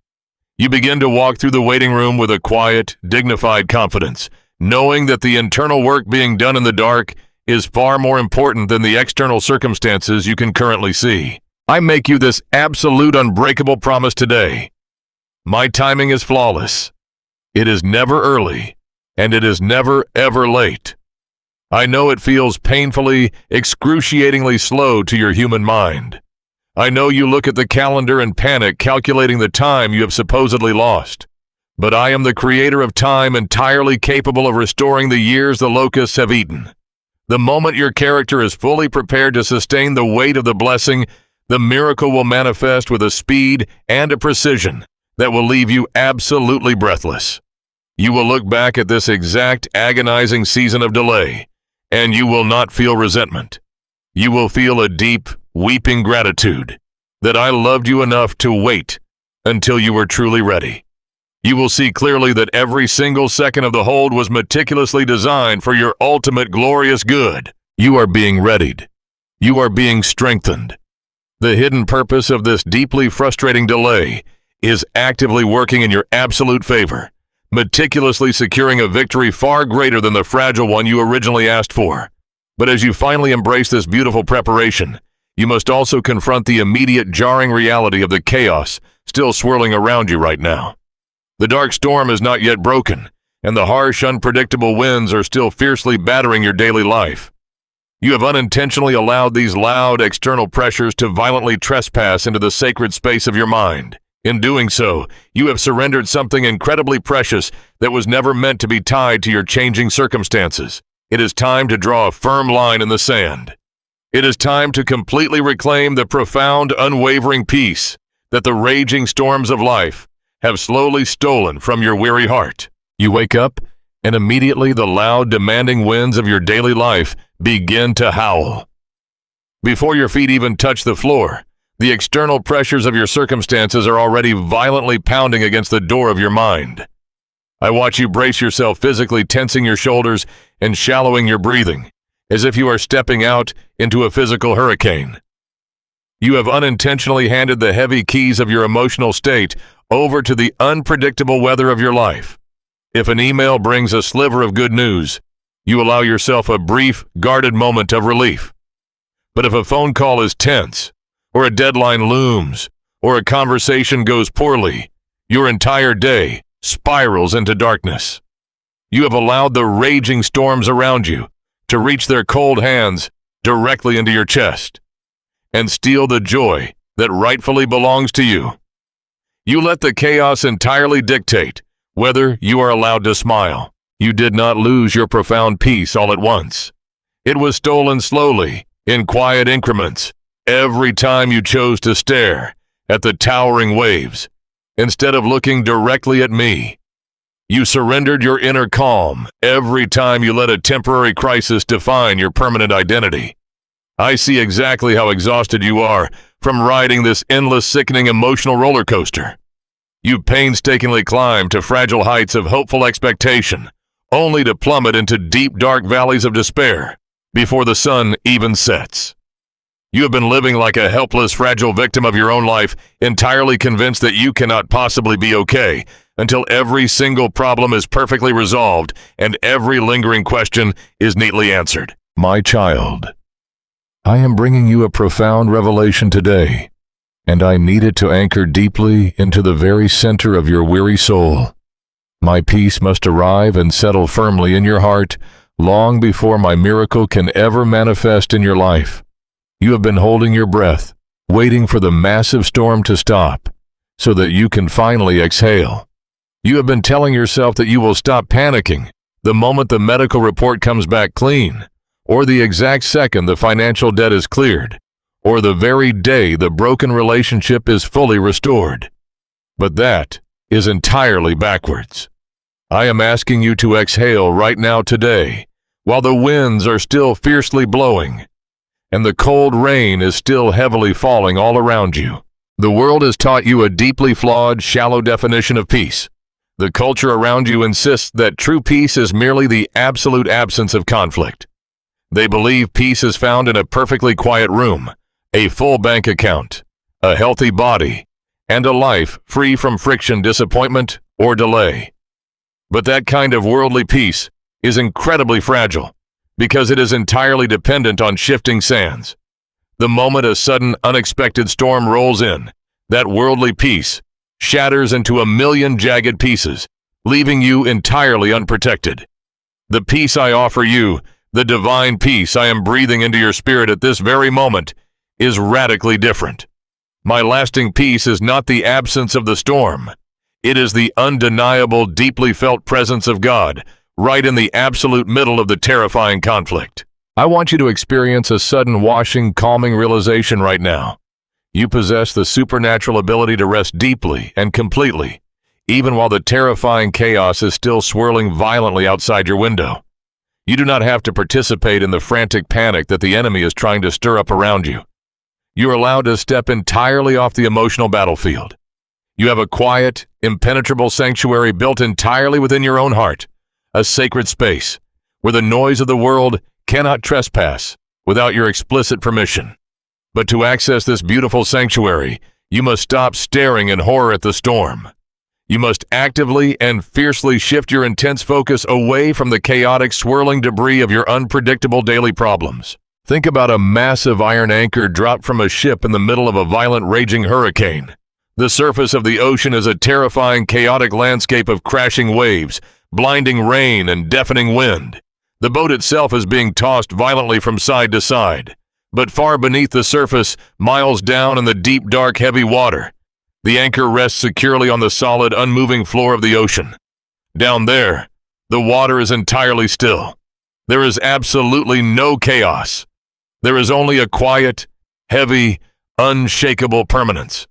You begin to walk through the waiting room with a quiet, dignified confidence, knowing that the internal work being done in the dark is far more important than the external circumstances you can currently see. I make you this absolute unbreakable promise today. My timing is flawless. It is never early, and it is never, ever late. I know it feels painfully, excruciatingly slow to your human mind. I know you look at the calendar and panic, calculating the time you have supposedly lost. But I am the creator of time, entirely capable of restoring the years the locusts have eaten. The moment your character is fully prepared to sustain the weight of the blessing, the miracle will manifest with a speed and a precision that will leave you absolutely breathless. You will look back at this exact agonizing season of delay, and you will not feel resentment. You will feel a deep, weeping gratitude that I loved you enough to wait until you were truly ready. You will see clearly that every single second of the hold was meticulously designed for your ultimate glorious good. You are being readied. You are being strengthened. The hidden purpose of this deeply frustrating delay is actively working in your absolute favor, meticulously securing a victory far greater than the fragile one you originally asked for. But as you finally embrace this beautiful preparation, you must also confront the immediate jarring reality of the chaos still swirling around you right now. The dark storm is not yet broken, and the harsh, unpredictable winds are still fiercely battering your daily life. You have unintentionally allowed these loud external pressures to violently trespass into the sacred space of your mind. In doing so, you have surrendered something incredibly precious that was never meant to be tied to your changing circumstances. It is time to draw a firm line in the sand. It is time to completely reclaim the profound, unwavering peace that the raging storms of life have slowly stolen from your weary heart. You wake up, and immediately the loud, demanding winds of your daily life begin to howl. Before your feet even touch the floor, the external pressures of your circumstances are already violently pounding against the door of your mind. I watch you brace yourself, physically tensing your shoulders and shallowing your breathing, as if you are stepping out into a physical hurricane. You have unintentionally handed the heavy keys of your emotional state over to the unpredictable weather of your life. If an email brings a sliver of good news, you allow yourself a brief, guarded moment of relief. But if a phone call is tense, or a deadline looms, or a conversation goes poorly, your entire day spirals into darkness. You have allowed the raging storms around you to reach their cold hands directly into your chest and steal the joy that rightfully belongs to you. You let the chaos entirely dictate whether you are allowed to smile. You did not lose your profound peace all at once. It was stolen slowly, in quiet increments, every time you chose to stare at the towering waves instead of looking directly at me. You surrendered your inner calm every time you let a temporary crisis define your permanent identity. I see exactly how exhausted you are from riding this endless, sickening emotional roller coaster. You painstakingly climb to fragile heights of hopeful expectation, only to plummet into deep, dark valleys of despair before the sun even sets. You have been living like a helpless, fragile victim of your own life, entirely convinced that you cannot possibly be okay until every single problem is perfectly resolved and every lingering question is neatly answered. My child, I am bringing you a profound revelation today, and I need it to anchor deeply into the very center of your weary soul. My peace must arrive and settle firmly in your heart long before my miracle can ever manifest in your life. You have been holding your breath, waiting for the massive storm to stop, so that you can finally exhale. You have been telling yourself that you will stop panicking the moment the medical report comes back clean, or the exact second the financial debt is cleared, or the very day the broken relationship is fully restored. But that is entirely backwards. I am asking you to exhale right now today, while the winds are still fiercely blowing, and the cold rain is still heavily falling all around you. The world has taught you a deeply flawed, shallow definition of peace. The culture around you insists that true peace is merely the absolute absence of conflict. They believe peace is found in a perfectly quiet room, a full bank account, a healthy body, and a life free from friction, disappointment, or delay. But that kind of worldly peace is incredibly fragile because it is entirely dependent on shifting sands. The moment a sudden, unexpected storm rolls in, that worldly peace shatters into a million jagged pieces, leaving you entirely unprotected. The peace I offer you, the divine peace I am breathing into your spirit at this very moment, is radically different. My lasting peace is not the absence of the storm. It is the undeniable, deeply felt presence of God, right in the absolute middle of the terrifying conflict. I want you to experience a sudden washing, calming realization right now. You possess the supernatural ability to rest deeply and completely, even while the terrifying chaos is still swirling violently outside your window. You do not have to participate in the frantic panic that the enemy is trying to stir up around you. You are allowed to step entirely off the emotional battlefield. You have a quiet, impenetrable sanctuary built entirely within your own heart, a sacred space where the noise of the world cannot trespass without your explicit permission. But to access this beautiful sanctuary, you must stop staring in horror at the storm. You must actively and fiercely shift your intense focus away from the chaotic, swirling debris of your unpredictable daily problems. Think about a massive iron anchor dropped from a ship in the middle of a violent, raging hurricane. The surface of the ocean is a terrifying, chaotic landscape of crashing waves, blinding rain, and deafening wind. The boat itself is being tossed violently from side to side. But far beneath the surface, miles down in the deep, dark, heavy water, the anchor rests securely on the solid, unmoving floor of the ocean. Down there, the water is entirely still. There is absolutely no chaos. There is only a quiet, heavy, unshakable permanence.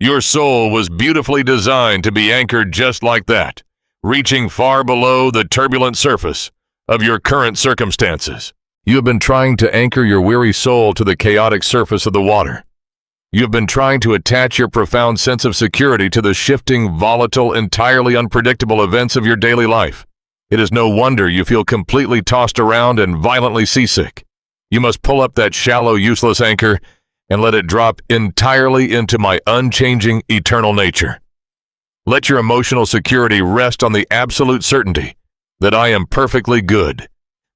Your soul was beautifully designed to be anchored just like that, reaching far below the turbulent surface of your current circumstances. You have been trying to anchor your weary soul to the chaotic surface of the water. You have been trying to attach your profound sense of security to the shifting, volatile, entirely unpredictable events of your daily life. It is no wonder you feel completely tossed around and violently seasick. You must pull up that shallow, useless anchor and let it drop entirely into my unchanging, eternal nature. Let your emotional security rest on the absolute certainty that I am perfectly good,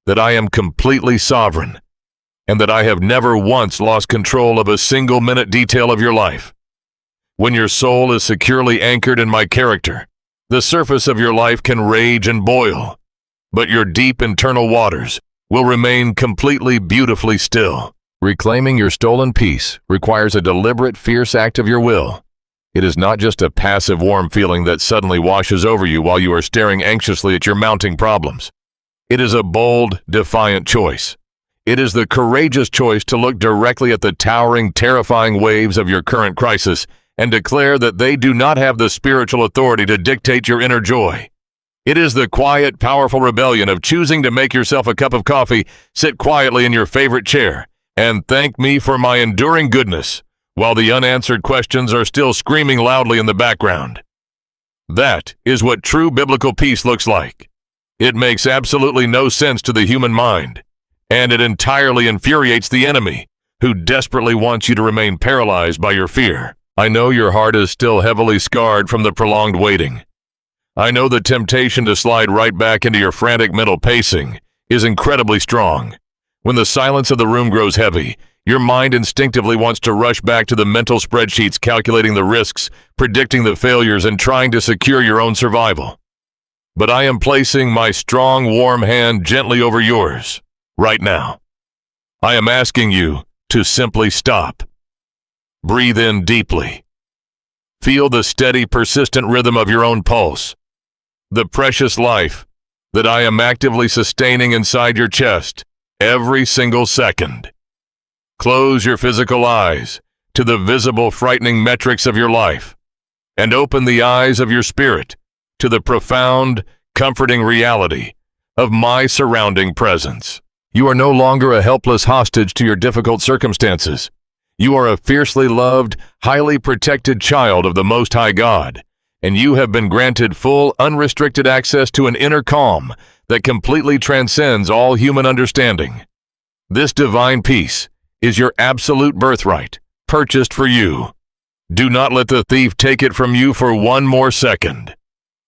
that I am completely sovereign, and that I have never once lost control of a single minute detail of your life. When your soul is securely anchored in my character, the surface of your life can rage and boil, but your deep internal waters will remain completely, beautifully still. Reclaiming your stolen peace requires a deliberate, fierce act of your will. It is not just a passive, warm feeling that suddenly washes over you while you are staring anxiously at your mounting problems. It is a bold, defiant choice. It is the courageous choice to look directly at the towering, terrifying waves of your current crisis and declare that they do not have the spiritual authority to dictate your inner joy. It is the quiet, powerful rebellion of choosing to make yourself a cup of coffee, sit quietly in your favorite chair, and thank me for my enduring goodness, while the unanswered questions are still screaming loudly in the background. That is what true biblical peace looks like. It makes absolutely no sense to the human mind, and it entirely infuriates the enemy, who desperately wants you to remain paralyzed by your fear. I know your heart is still heavily scarred from the prolonged waiting. I know the temptation to slide right back into your frantic mental pacing is incredibly strong. When the silence of the room grows heavy, your mind instinctively wants to rush back to the mental spreadsheets calculating the risks, predicting the failures, and trying to secure your own survival. But I am placing my strong, warm hand gently over yours, right now. I am asking you to simply stop. Breathe in deeply. Feel the steady, persistent rhythm of your own pulse. The precious life that I am actively sustaining inside your chest every single second. Close your physical eyes to the visible, frightening metrics of your life, and open the eyes of your spirit to the profound, comforting reality of my surrounding presence. You are no longer a helpless hostage to your difficult circumstances. You are a fiercely loved, highly protected child of the Most High God, and you have been granted full, unrestricted access to an inner calm that completely transcends all human understanding. This divine peace is your absolute birthright, purchased for you. Do not let the thief take it from you for one more second.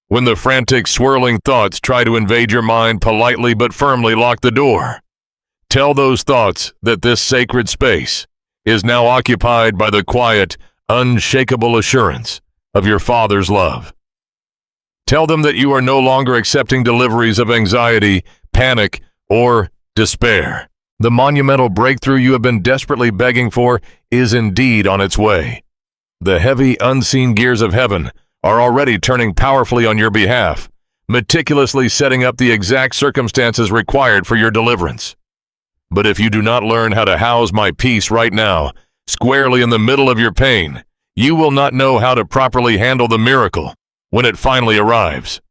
When the frantic, swirling thoughts try to invade your mind, politely but firmly lock the door. Tell those thoughts that this sacred space is now occupied by the quiet, unshakable assurance of your Father's love. Tell them that you are no longer accepting deliveries of anxiety, panic, or despair. The monumental breakthrough you have been desperately begging for is indeed on its way. The heavy, unseen gears of heaven are already turning powerfully on your behalf, meticulously setting up the exact circumstances required for your deliverance. But if you do not learn how to house my peace right now, squarely in the middle of your pain, you will not know how to properly handle the miracle when it finally arrives.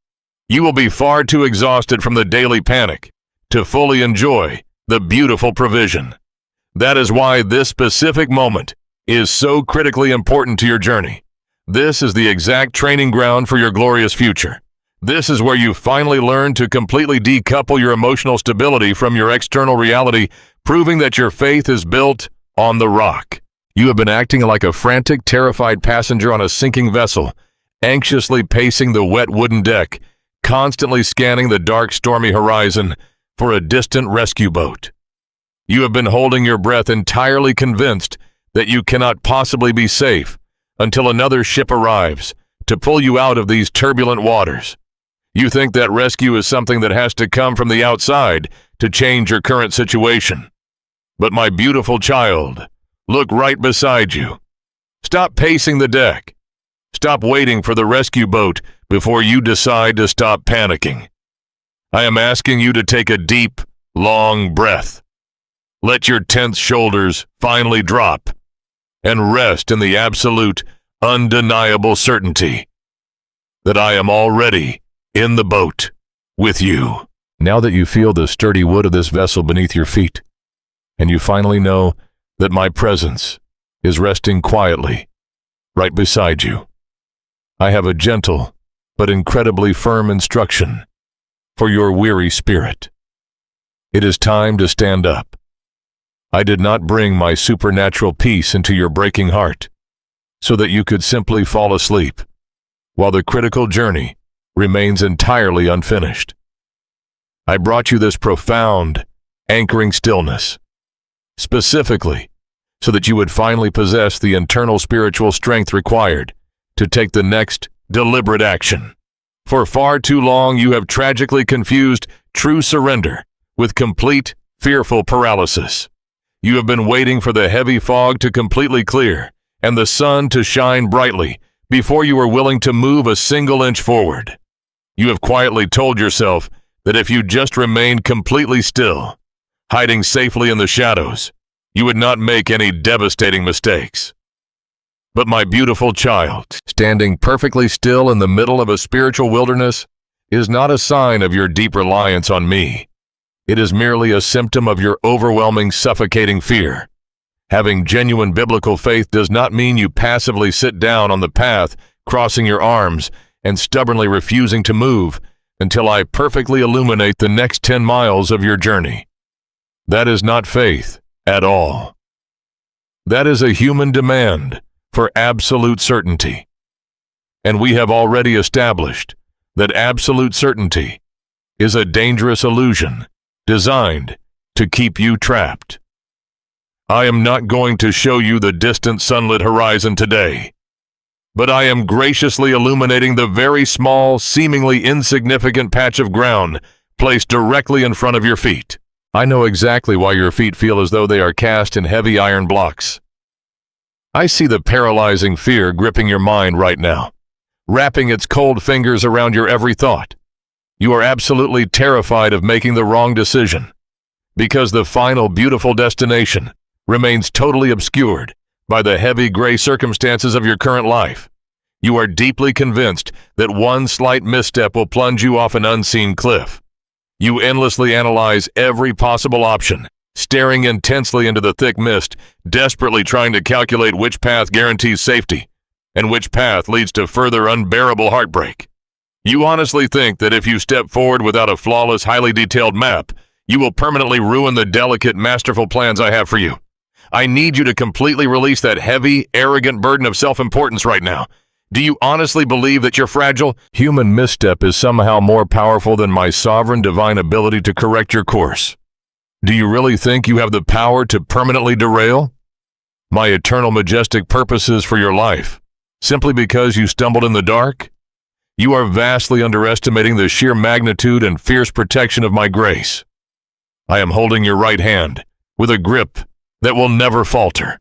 You will be far too exhausted from the daily panic to fully enjoy the beautiful provision. That is why this specific moment is so critically important to your journey. This is the exact training ground for your glorious future. This is where you finally learn to completely decouple your emotional stability from your external reality, proving that your faith is built on the rock. You have been acting like a frantic, terrified passenger on a sinking vessel, anxiously pacing the wet wooden deck, constantly scanning the dark, stormy horizon for a distant rescue boat. You have been holding your breath, entirely convinced that you cannot possibly be safe until another ship arrives to pull you out of these turbulent waters. You think that rescue is something that has to come from the outside to change your current situation. But my beautiful child, look right beside you. Stop pacing the deck. Stop waiting for the rescue boat before you decide to stop panicking. I am asking you to take a deep, long breath. Let your tense shoulders finally drop and rest in the absolute, undeniable certainty that I am already in the boat with you. Now that you feel the sturdy wood of this vessel beneath your feet, and you finally know that my presence is resting quietly right beside you, I have a gentle but incredibly firm instruction for your weary spirit. It is time to stand up. I did not bring my supernatural peace into your breaking heart so that you could simply fall asleep while the critical journey remains entirely unfinished. I brought you this profound, anchoring stillness, specifically so that you would finally possess the internal spiritual strength required to take the next deliberate action. For far too long, you have tragically confused true surrender with complete, fearful paralysis. You have been waiting for the heavy fog to completely clear and the sun to shine brightly before you are willing to move a single inch forward. You have quietly told yourself that if you just remained completely still, hiding safely in the shadows, you would not make any devastating mistakes. But my beautiful child, standing perfectly still in the middle of a spiritual wilderness is not a sign of your deep reliance on me. It is merely a symptom of your overwhelming, suffocating fear. Having genuine biblical faith does not mean you passively sit down on the path, crossing your arms and stubbornly refusing to move until I perfectly illuminate the next 10 miles of your journey. That is not faith at all. That is a human demand for absolute certainty. And we have already established that absolute certainty is a dangerous illusion designed to keep you trapped. I am not going to show you the distant sunlit horizon today, but I am graciously illuminating the very small, seemingly insignificant patch of ground placed directly in front of your feet. I know exactly why your feet feel as though they are cast in heavy iron blocks. I see the paralyzing fear gripping your mind right now, wrapping its cold fingers around your every thought. You are absolutely terrified of making the wrong decision, because the final beautiful destination remains totally obscured by the heavy gray circumstances of your current life. You are deeply convinced that one slight misstep will plunge you off an unseen cliff. You endlessly analyze every possible option, staring intensely into the thick mist, desperately trying to calculate which path guarantees safety and which path leads to further unbearable heartbreak. You honestly think that if you step forward without a flawless, highly detailed map, you will permanently ruin the delicate, masterful plans I have for you. I need you to completely release that heavy, arrogant burden of self-importance right now. Do you honestly believe that your fragile, human misstep is somehow more powerful than my sovereign divine ability to correct your course? Do you really think you have the power to permanently derail my eternal majestic purposes for your life, simply because you stumbled in the dark? You are vastly underestimating the sheer magnitude and fierce protection of my grace. I am holding your right hand with a grip that will never falter.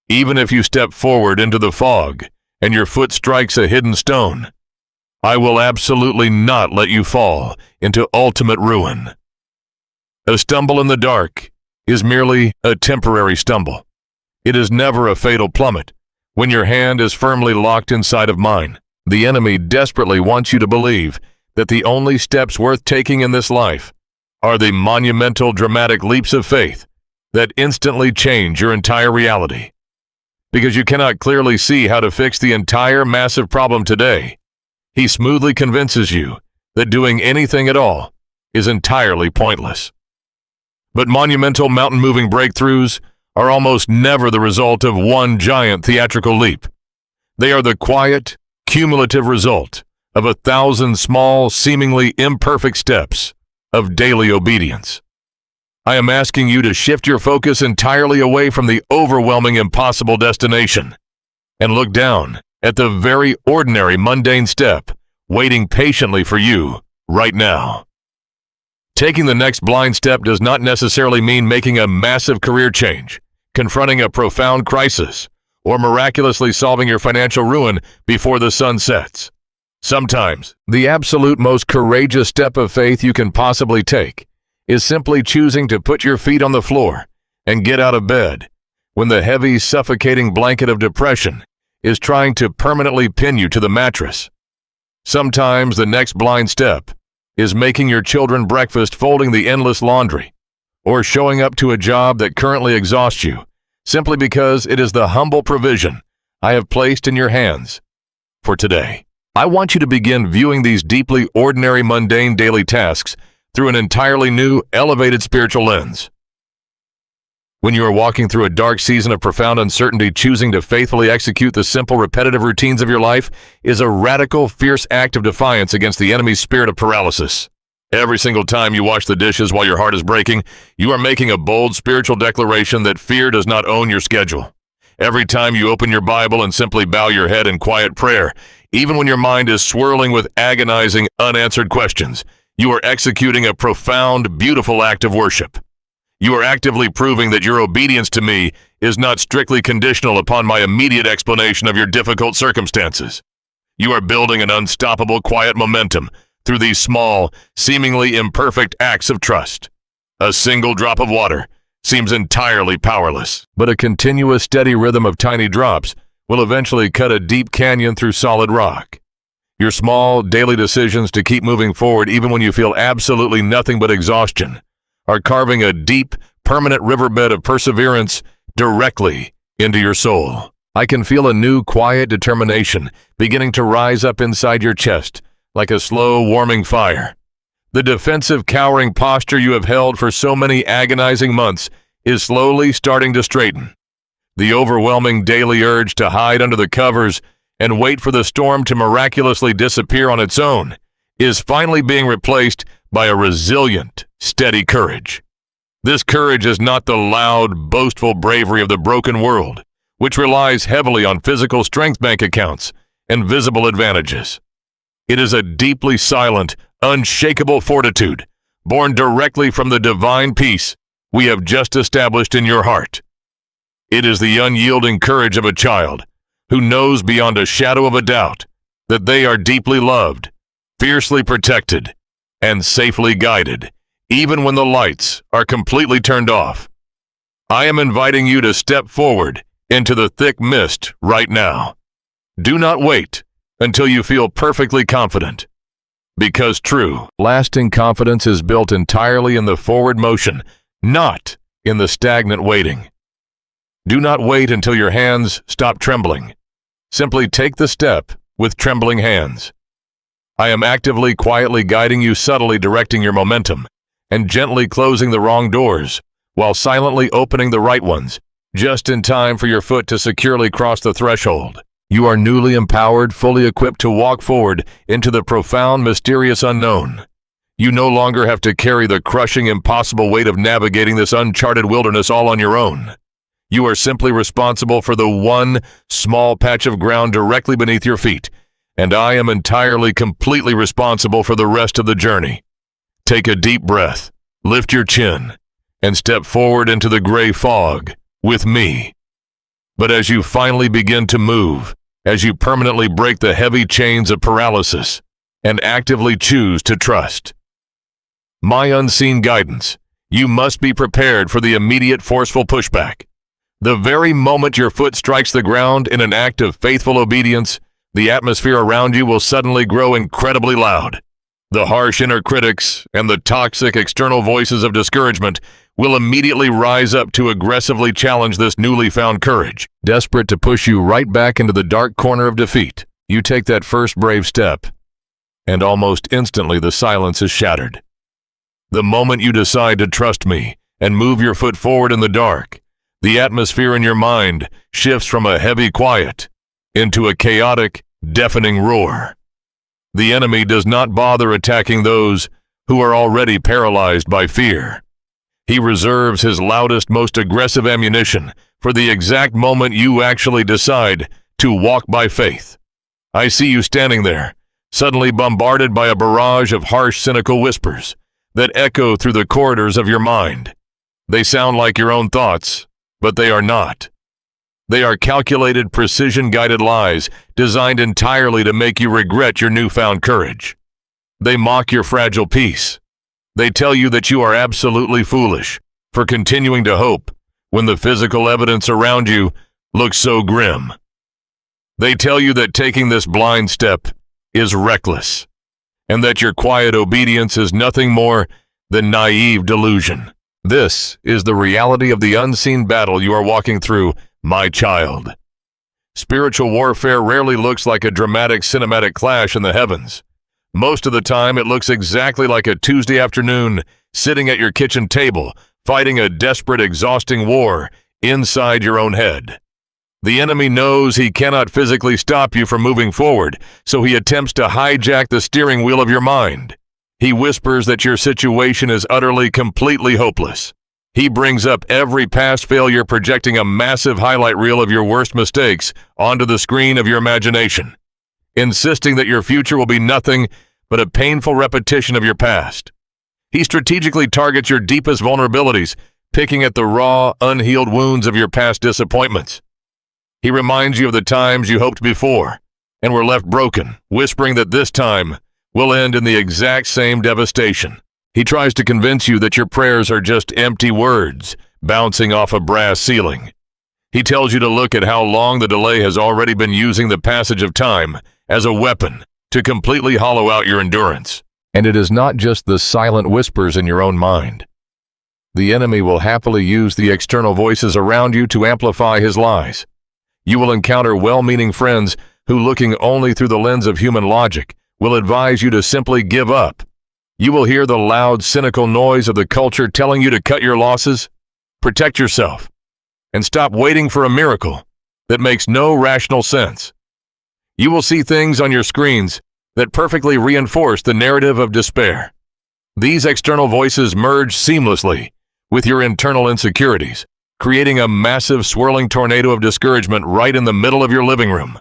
Even if you step forward into the fog and your foot strikes a hidden stone, I will absolutely not let you fall into ultimate ruin. A stumble in the dark is merely a temporary stumble. It is never a fatal plummet when your hand is firmly locked inside of mine. The enemy desperately wants you to believe that the only steps worth taking in this life are the monumental, dramatic leaps of faith that instantly change your entire reality. Because you cannot clearly see how to fix the entire massive problem today, he smoothly convinces you that doing anything at all is entirely pointless. But monumental mountain-moving breakthroughs are almost never the result of one giant theatrical leap. They are the quiet, cumulative result of 1,000 small, seemingly imperfect steps of daily obedience. I am asking you to shift your focus entirely away from the overwhelming, impossible destination and look down at the very ordinary, mundane step waiting patiently for you right now. Taking the next blind step does not necessarily mean making a massive career change, confronting a profound crisis, or miraculously solving your financial ruin before the sun sets. Sometimes, the absolute most courageous step of faith you can possibly take is simply choosing to put your feet on the floor and get out of bed when the heavy, suffocating blanket of depression is trying to permanently pin you to the mattress. Sometimes the next blind step is making your children breakfast, folding the endless laundry, or showing up to a job that currently exhausts you, simply because it is the humble provision I have placed in your hands for today. I want you to begin viewing these deeply ordinary, mundane daily tasks through an entirely new, elevated spiritual lens. When you are walking through a dark season of profound uncertainty, choosing to faithfully execute the simple, repetitive routines of your life is a radical, fierce act of defiance against the enemy's spirit of paralysis. Every single time you wash the dishes while your heart is breaking, you are making a bold spiritual declaration that fear does not own your schedule. Every time you open your Bible and simply bow your head in quiet prayer, even when your mind is swirling with agonizing, unanswered questions, you are executing a profound, beautiful act of worship. You are actively proving that your obedience to me is not strictly conditional upon my immediate explanation of your difficult circumstances. You are building an unstoppable, quiet momentum through these small, seemingly imperfect acts of trust. A single drop of water seems entirely powerless, but a continuous, steady rhythm of tiny drops will eventually cut a deep canyon through solid rock. Your small, daily decisions to keep moving forward even when you feel absolutely nothing but exhaustion are carving a deep, permanent riverbed of perseverance directly into your soul. I can feel a new, quiet determination beginning to rise up inside your chest like a slow, warming fire. The defensive, cowering posture you have held for so many agonizing months is slowly starting to straighten. The overwhelming daily urge to hide under the covers and wait for the storm to miraculously disappear on its own is finally being replaced by a resilient, steady courage. This courage is not the loud, boastful bravery of the broken world, which relies heavily on physical strength bank accounts and visible advantages. It is a deeply silent, unshakable fortitude, born directly from the divine peace we have just established in your heart. It is the unyielding courage of a child who knows beyond a shadow of a doubt that they are deeply loved, fiercely protected, and safely guided, even when the lights are completely turned off. I am inviting you to step forward into the thick mist right now. Do not wait until you feel perfectly confident, because true, lasting confidence is built entirely in the forward motion, not in the stagnant waiting. Do not wait until your hands stop trembling. Simply take the step with trembling hands. I am actively, quietly guiding you, subtly directing your momentum, and gently closing the wrong doors, while silently opening the right ones, just in time for your foot to securely cross the threshold. You are newly empowered, fully equipped to walk forward into the profound, mysterious unknown. You no longer have to carry the crushing, impossible weight of navigating this uncharted wilderness all on your own. You are simply responsible for the one small patch of ground directly beneath your feet, and I am entirely, completely responsible for the rest of the journey. Take a deep breath, lift your chin, and step forward into the gray fog with me. But as you finally begin to move, as you permanently break the heavy chains of paralysis and actively choose to trust my unseen guidance, you must be prepared for the immediate, forceful pushback. The very moment your foot strikes the ground in an act of faithful obedience, the atmosphere around you will suddenly grow incredibly loud. The harsh inner critics and the toxic external voices of discouragement will immediately rise up to aggressively challenge this newly found courage. Desperate to push you right back into the dark corner of defeat, you take that first brave step, and almost instantly the silence is shattered. The moment you decide to trust me and move your foot forward in the dark, the atmosphere in your mind shifts from a heavy quiet into a chaotic, deafening roar. The enemy does not bother attacking those who are already paralyzed by fear. He reserves his loudest, most aggressive ammunition for the exact moment you actually decide to walk by faith. I see you standing there, suddenly bombarded by a barrage of harsh, cynical whispers that echo through the corridors of your mind. They sound like your own thoughts, but they are not. They are calculated, precision-guided lies designed entirely to make you regret your newfound courage. They mock your fragile peace. They tell you that you are absolutely foolish for continuing to hope when the physical evidence around you looks so grim. They tell you that taking this blind step is reckless, and that your quiet obedience is nothing more than naive delusion. This is the reality of the unseen battle you are walking through, my child. Spiritual warfare rarely looks like a dramatic cinematic clash in the heavens. Most of the time, it looks exactly like a Tuesday afternoon sitting at your kitchen table, fighting a desperate, exhausting war inside your own head. The enemy knows he cannot physically stop you from moving forward, so he attempts to hijack the steering wheel of your mind. He whispers that your situation is utterly, completely hopeless. He brings up every past failure, projecting a massive highlight reel of your worst mistakes onto the screen of your imagination, insisting that your future will be nothing but a painful repetition of your past. He strategically targets your deepest vulnerabilities, picking at the raw, unhealed wounds of your past disappointments. He reminds you of the times you hoped before and were left broken, whispering that this time will end in the exact same devastation. He tries to convince you that your prayers are just empty words bouncing off a brass ceiling. He tells you to look at how long the delay has already been, using the passage of time as a weapon to completely hollow out your endurance. And it is not just the silent whispers in your own mind. The enemy will happily use the external voices around you to amplify his lies. You will encounter well-meaning friends who, looking only through the lens of human logic, will advise you to simply give up. You will hear the loud, cynical noise of the culture telling you to cut your losses, protect yourself, and stop waiting for a miracle that makes no rational sense. You will see things on your screens that perfectly reinforce the narrative of despair. These external voices merge seamlessly with your internal insecurities, creating a massive, swirling tornado of discouragement right in the middle of your living room.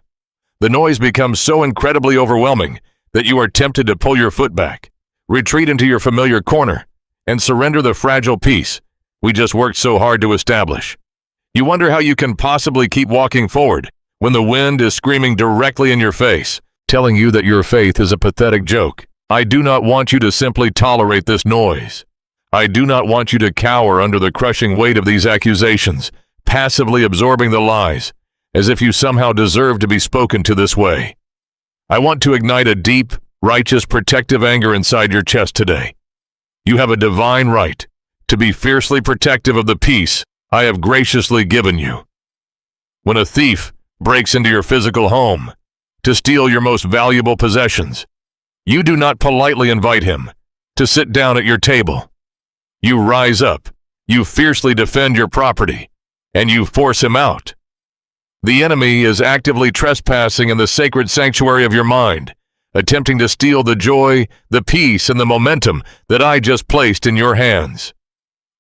The noise becomes so incredibly overwhelming that you are tempted to pull your foot back, retreat into your familiar corner, and surrender the fragile peace we just worked so hard to establish. You wonder how you can possibly keep walking forward when the wind is screaming directly in your face, telling you that your faith is a pathetic joke. I do not want you to simply tolerate this noise. I do not want you to cower under the crushing weight of these accusations, passively absorbing the lies, as if you somehow deserve to be spoken to this way. I want to ignite a deep, righteous, protective anger inside your chest today. You have a divine right to be fiercely protective of the peace I have graciously given you. When a thief breaks into your physical home to steal your most valuable possessions, you do not politely invite him to sit down at your table. You rise up, you fiercely defend your property, and you force him out. The enemy is actively trespassing in the sacred sanctuary of your mind, attempting to steal the joy, the peace, and the momentum that I just placed in your hands.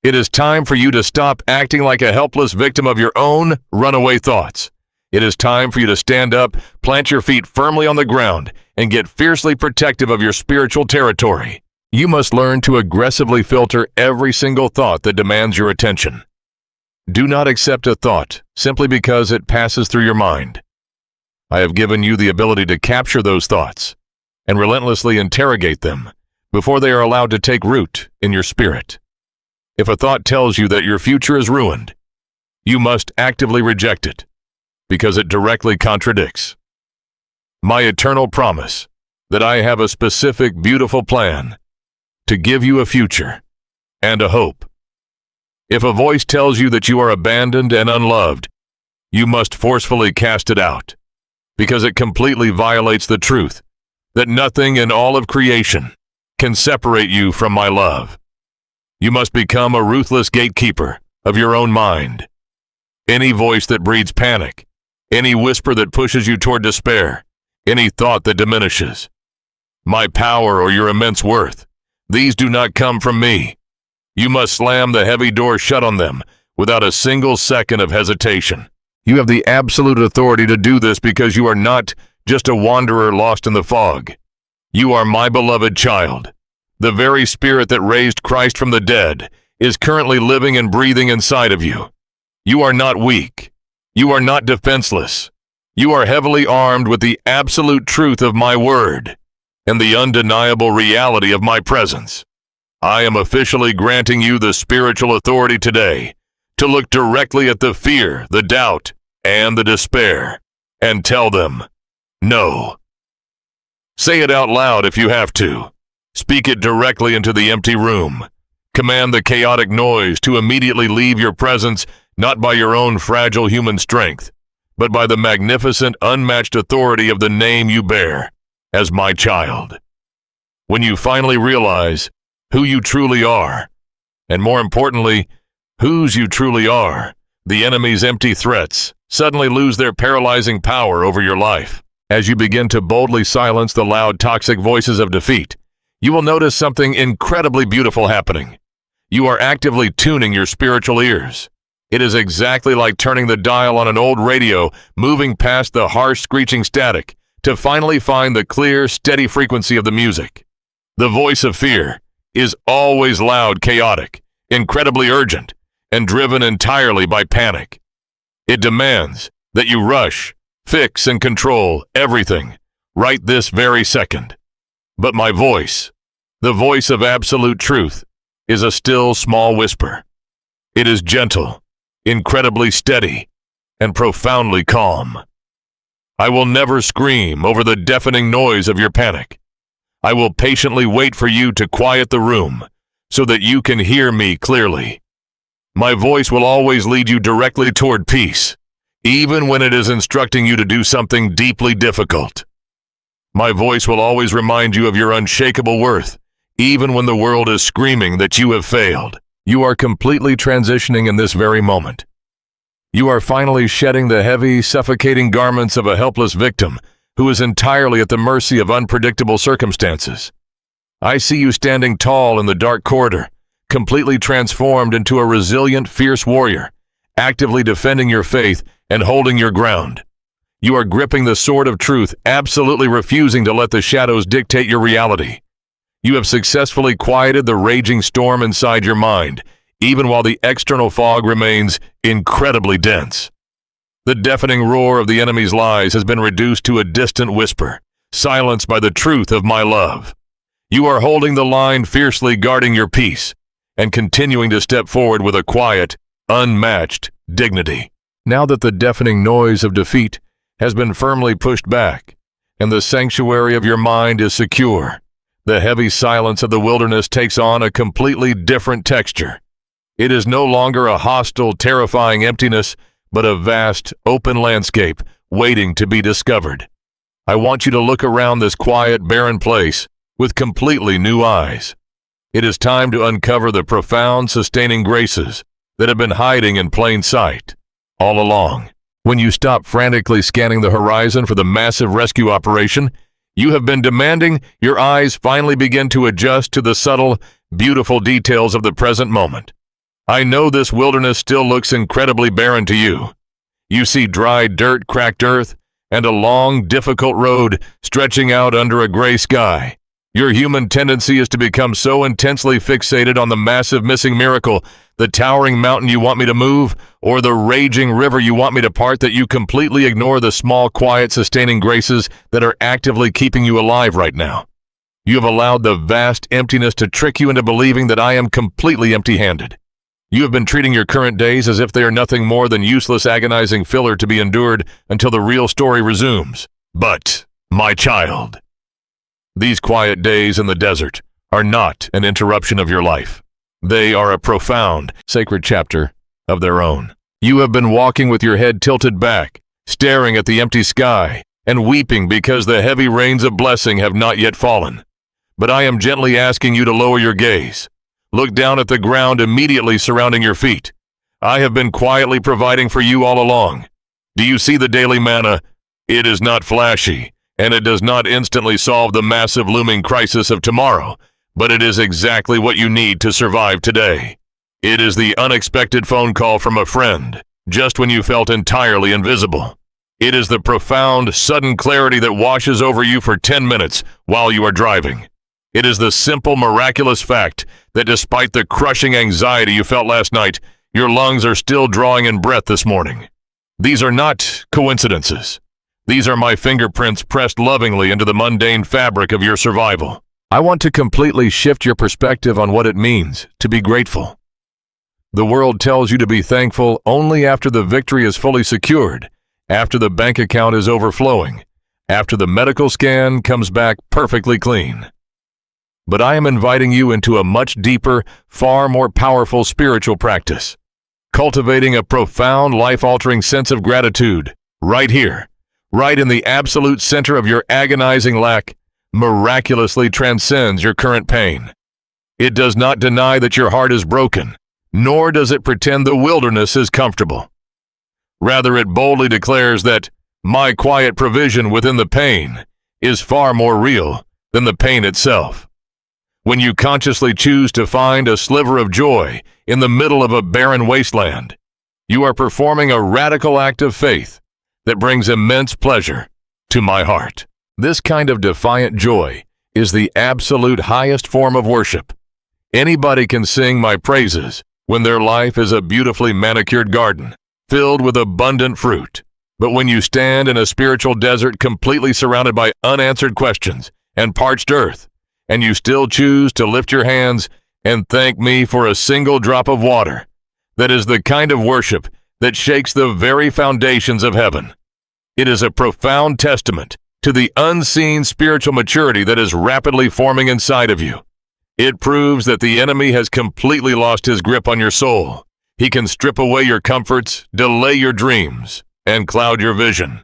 It is time for you to stop acting like a helpless victim of your own runaway thoughts. It is time for you to stand up, plant your feet firmly on the ground, and get fiercely protective of your spiritual territory. You must learn to aggressively filter every single thought that demands your attention. Do not accept a thought simply because it passes through your mind. I have given you the ability to capture those thoughts and relentlessly interrogate them before they are allowed to take root in your spirit. If a thought tells you that your future is ruined, you must actively reject it because it directly contradicts my eternal promise that I have a specific, beautiful plan to give you a future and a hope. If a voice tells you that you are abandoned and unloved, you must forcefully cast it out because it completely violates the truth that nothing in all of creation can separate you from my love. You must become a ruthless gatekeeper of your own mind. Any voice that breeds panic, any whisper that pushes you toward despair, any thought that diminishes my power or your immense worth, these do not come from me. You must slam the heavy door shut on them without a single second of hesitation. You have the absolute authority to do this because you are not just a wanderer lost in the fog. You are my beloved child. The very spirit that raised Christ from the dead is currently living and breathing inside of you. You are not weak. You are not defenseless. You are heavily armed with the absolute truth of my word and the undeniable reality of my presence. I am officially granting you the spiritual authority today to look directly at the fear, the doubt, and the despair, and tell them, no. Say it out loud if you have to. Speak it directly into the empty room. Command the chaotic noise to immediately leave your presence, not by your own fragile human strength, but by the magnificent, unmatched authority of the name you bear as my child. When you finally realize who you truly are, and more importantly, whose you truly are, the enemy's empty threats suddenly lose their paralyzing power over your life. As you begin to boldly silence the loud, toxic voices of defeat, you will notice something incredibly beautiful happening. You are actively tuning your spiritual ears. It is exactly like turning the dial on an old radio, moving past the harsh, screeching static to finally find the clear, steady frequency of the music. The voice of fear is always loud, chaotic, incredibly urgent, and driven entirely by panic. It demands that you rush, fix, and control everything right this very second. But my voice, the voice of absolute truth, is a still, small whisper. It is gentle, incredibly steady, and profoundly calm. I will never scream over the deafening noise of your panic. I will patiently wait for you to quiet the room so that you can hear me clearly. My voice will always lead you directly toward peace, even when it is instructing you to do something deeply difficult. My voice will always remind you of your unshakable worth, even when the world is screaming that you have failed. You are completely transitioning in this very moment. You are finally shedding the heavy, suffocating garments of a helpless victim who is entirely at the mercy of unpredictable circumstances. I see you standing tall in the dark corridor, completely transformed into a resilient, fierce warrior, actively defending your faith and holding your ground. You are gripping the sword of truth, absolutely refusing to let the shadows dictate your reality. You have successfully quieted the raging storm inside your mind, even while the external fog remains incredibly dense. The deafening roar of the enemy's lies has been reduced to a distant whisper, silenced by the truth of my love. You are holding the line, fiercely guarding your peace, and continuing to step forward with a quiet, unmatched dignity. Now that the deafening noise of defeat has been firmly pushed back, and the sanctuary of your mind is secure, the heavy silence of the wilderness takes on a completely different texture. It is no longer a hostile, terrifying emptiness, but a vast, open landscape waiting to be discovered. I want you to look around this quiet, barren place with completely new eyes. It is time to uncover the profound, sustaining graces that have been hiding in plain sight all along. When you stop frantically scanning the horizon for the massive rescue operation you have been demanding, your eyes finally begin to adjust to the subtle, beautiful details of the present moment. I know this wilderness still looks incredibly barren to you. You see dry dirt, cracked earth, and a long, difficult road stretching out under a gray sky. Your human tendency is to become so intensely fixated on the massive missing miracle, the towering mountain you want me to move, or the raging river you want me to part, that you completely ignore the small, quiet, sustaining graces that are actively keeping you alive right now. You have allowed the vast emptiness to trick you into believing that I am completely empty-handed. You have been treating your current days as if they are nothing more than useless, agonizing filler to be endured until the real story resumes. But, my child, these quiet days in the desert are not an interruption of your life. They are a profound, sacred chapter of their own. You have been walking with your head tilted back, staring at the empty sky, and weeping because the heavy rains of blessing have not yet fallen. But I am gently asking you to lower your gaze. Look down at the ground immediately surrounding your feet. I have been quietly providing for you all along. Do you see the daily manna? It is not flashy, and it does not instantly solve the massive looming crisis of tomorrow, but it is exactly what you need to survive today. It is the unexpected phone call from a friend, just when you felt entirely invisible. It is the profound, sudden clarity that washes over you for 10 minutes while you are driving. It is the simple, miraculous fact that despite the crushing anxiety you felt last night, your lungs are still drawing in breath this morning. These are not coincidences. These are my fingerprints pressed lovingly into the mundane fabric of your survival. I want to completely shift your perspective on what it means to be grateful. The world tells you to be thankful only after the victory is fully secured, after the bank account is overflowing, after the medical scan comes back perfectly clean. But I am inviting you into a much deeper, far more powerful spiritual practice, cultivating a profound, life-altering sense of gratitude right here, right in the absolute center of your agonizing lack, miraculously transcends your current pain. It does not deny that your heart is broken, nor does it pretend the wilderness is comfortable. Rather, it boldly declares that my quiet provision within the pain is far more real than the pain itself. When you consciously choose to find a sliver of joy in the middle of a barren wasteland, you are performing a radical act of faith that brings immense pleasure to my heart. This kind of defiant joy is the absolute highest form of worship. Anybody can sing my praises when their life is a beautifully manicured garden, filled with abundant fruit. But when you stand in a spiritual desert completely surrounded by unanswered questions and parched earth, and you still choose to lift your hands and thank me for a single drop of water, that is the kind of worship that shakes the very foundations of heaven. It is a profound testament to the unseen spiritual maturity that is rapidly forming inside of you. It proves that the enemy has completely lost his grip on your soul. He can strip away your comforts, delay your dreams, and cloud your vision.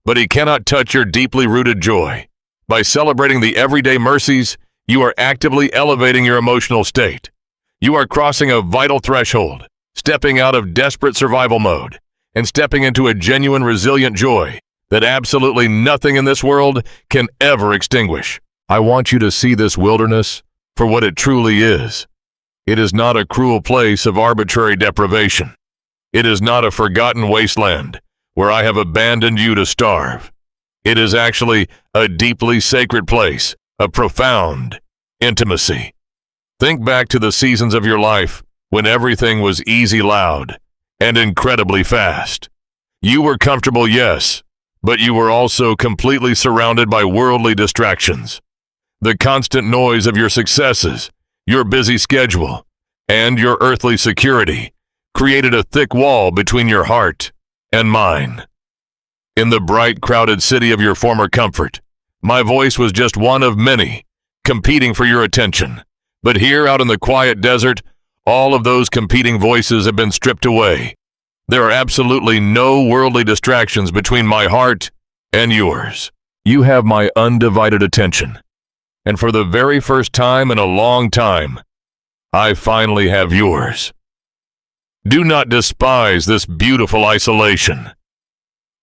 But he cannot touch your deeply rooted joy. By celebrating the everyday mercies, you are actively elevating your emotional state. You are crossing a vital threshold, stepping out of desperate survival mode, and stepping into a genuine, resilient joy that absolutely nothing in this world can ever extinguish. I want you to see this wilderness for what it truly is. It is not a cruel place of arbitrary deprivation. It is not a forgotten wasteland where I have abandoned you to starve. It is actually a deeply sacred place, a profound intimacy. Think back to the seasons of your life when everything was easy loud and incredibly fast. You were comfortable, yes, but you were also completely surrounded by worldly distractions. The constant noise of your successes, your busy schedule, and your earthly security created a thick wall between your heart and mine. In the bright, crowded city of your former comfort, my voice was just one of many, competing for your attention. But here, out in the quiet desert, all of those competing voices have been stripped away. There are absolutely no worldly distractions between my heart and yours. You have my undivided attention. And for the very first time in a long time, I finally have yours. Do not despise this beautiful isolation.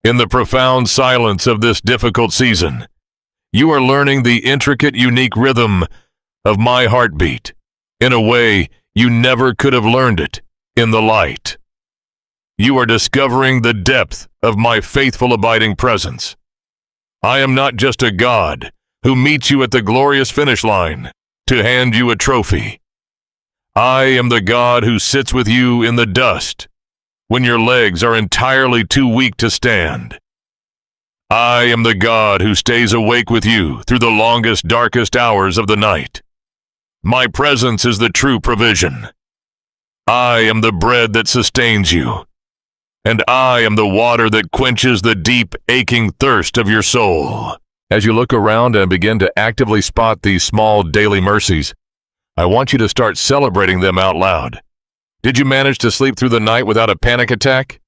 In the profound silence of this difficult season, you are learning the intricate, unique rhythm of my heartbeat in a way you never could have learned it in the light. You are discovering the depth of my faithful, abiding presence. I am not just a God who meets you at the glorious finish line to hand you a trophy. I am the God who sits with you in the dust when your legs are entirely too weak to stand. I am the God who stays awake with you through the longest, darkest hours of the night. My presence is the true provision. I am the bread that sustains you, and I am the water that quenches the deep, aching thirst of your soul. As you look around and begin to actively spot these small daily mercies, I want you to start celebrating them out loud. Did you manage to sleep through the night without a panic attack?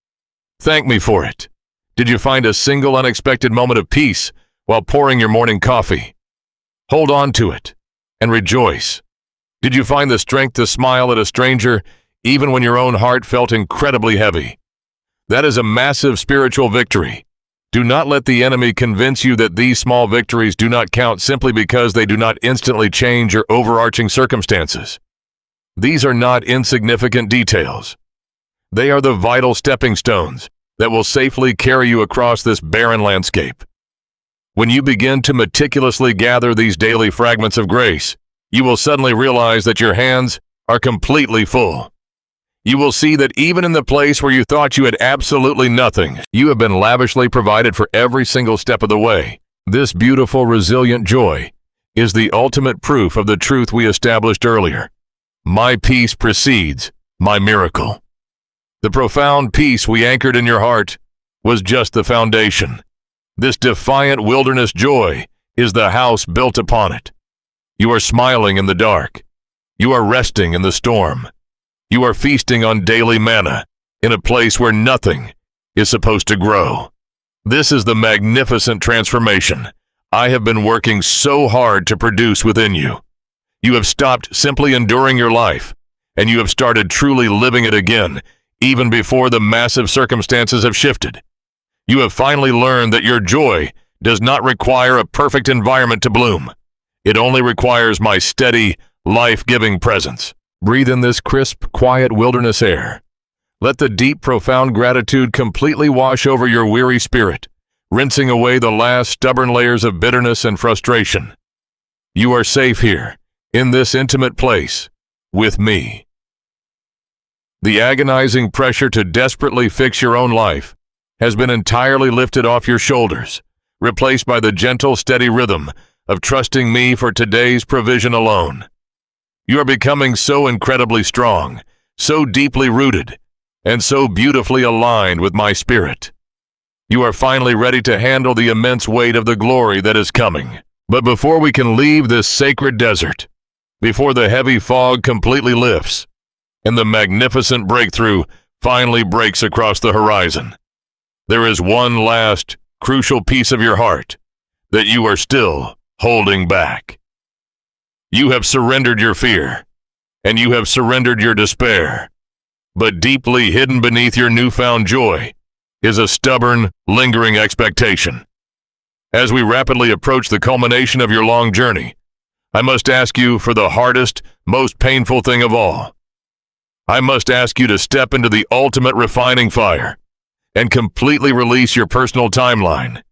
Thank me for it. Did you find a single unexpected moment of peace while pouring your morning coffee? Hold on to it and rejoice. Did you find the strength to smile at a stranger even when your own heart felt incredibly heavy? That is a massive spiritual victory. Do not let the enemy convince you that these small victories do not count simply because they do not instantly change your overarching circumstances. These are not insignificant details. They are the vital stepping stones that will safely carry you across this barren landscape. When you begin to meticulously gather these daily fragments of grace, you will suddenly realize that your hands are completely full. You will see that even in the place where you thought you had absolutely nothing, you have been lavishly provided for every single step of the way. This beautiful, resilient joy is the ultimate proof of the truth we established earlier. My peace precedes my miracle. The profound peace we anchored in your heart was just the foundation. This defiant wilderness joy is the house built upon it. You are smiling in the dark. You are resting in the storm. You are feasting on daily manna in a place where nothing is supposed to grow. This is the magnificent transformation I have been working so hard to produce within you. You have stopped simply enduring your life, and you have started truly living it again, even before the massive circumstances have shifted. You have finally learned that your joy does not require a perfect environment to bloom. It only requires my steady, life-giving presence. Breathe in this crisp, quiet wilderness air. Let the deep, profound gratitude completely wash over your weary spirit, rinsing away the last stubborn layers of bitterness and frustration. You are safe here, in this intimate place, with me. The agonizing pressure to desperately fix your own life has been entirely lifted off your shoulders, replaced by the gentle, steady rhythm of trusting me for today's provision alone. You are becoming so incredibly strong, so deeply rooted, and so beautifully aligned with my spirit. You are finally ready to handle the immense weight of the glory that is coming. But before we can leave this sacred desert, before the heavy fog completely lifts, and the magnificent breakthrough finally breaks across the horizon, there is one last, crucial piece of your heart that you are still holding back. You have surrendered your fear, and you have surrendered your despair, but deeply hidden beneath your newfound joy is a stubborn, lingering expectation. As we rapidly approach the culmination of your long journey, I must ask you for the hardest, most painful thing of all. I must ask you to step into the ultimate refining fire and completely release your personal timeline,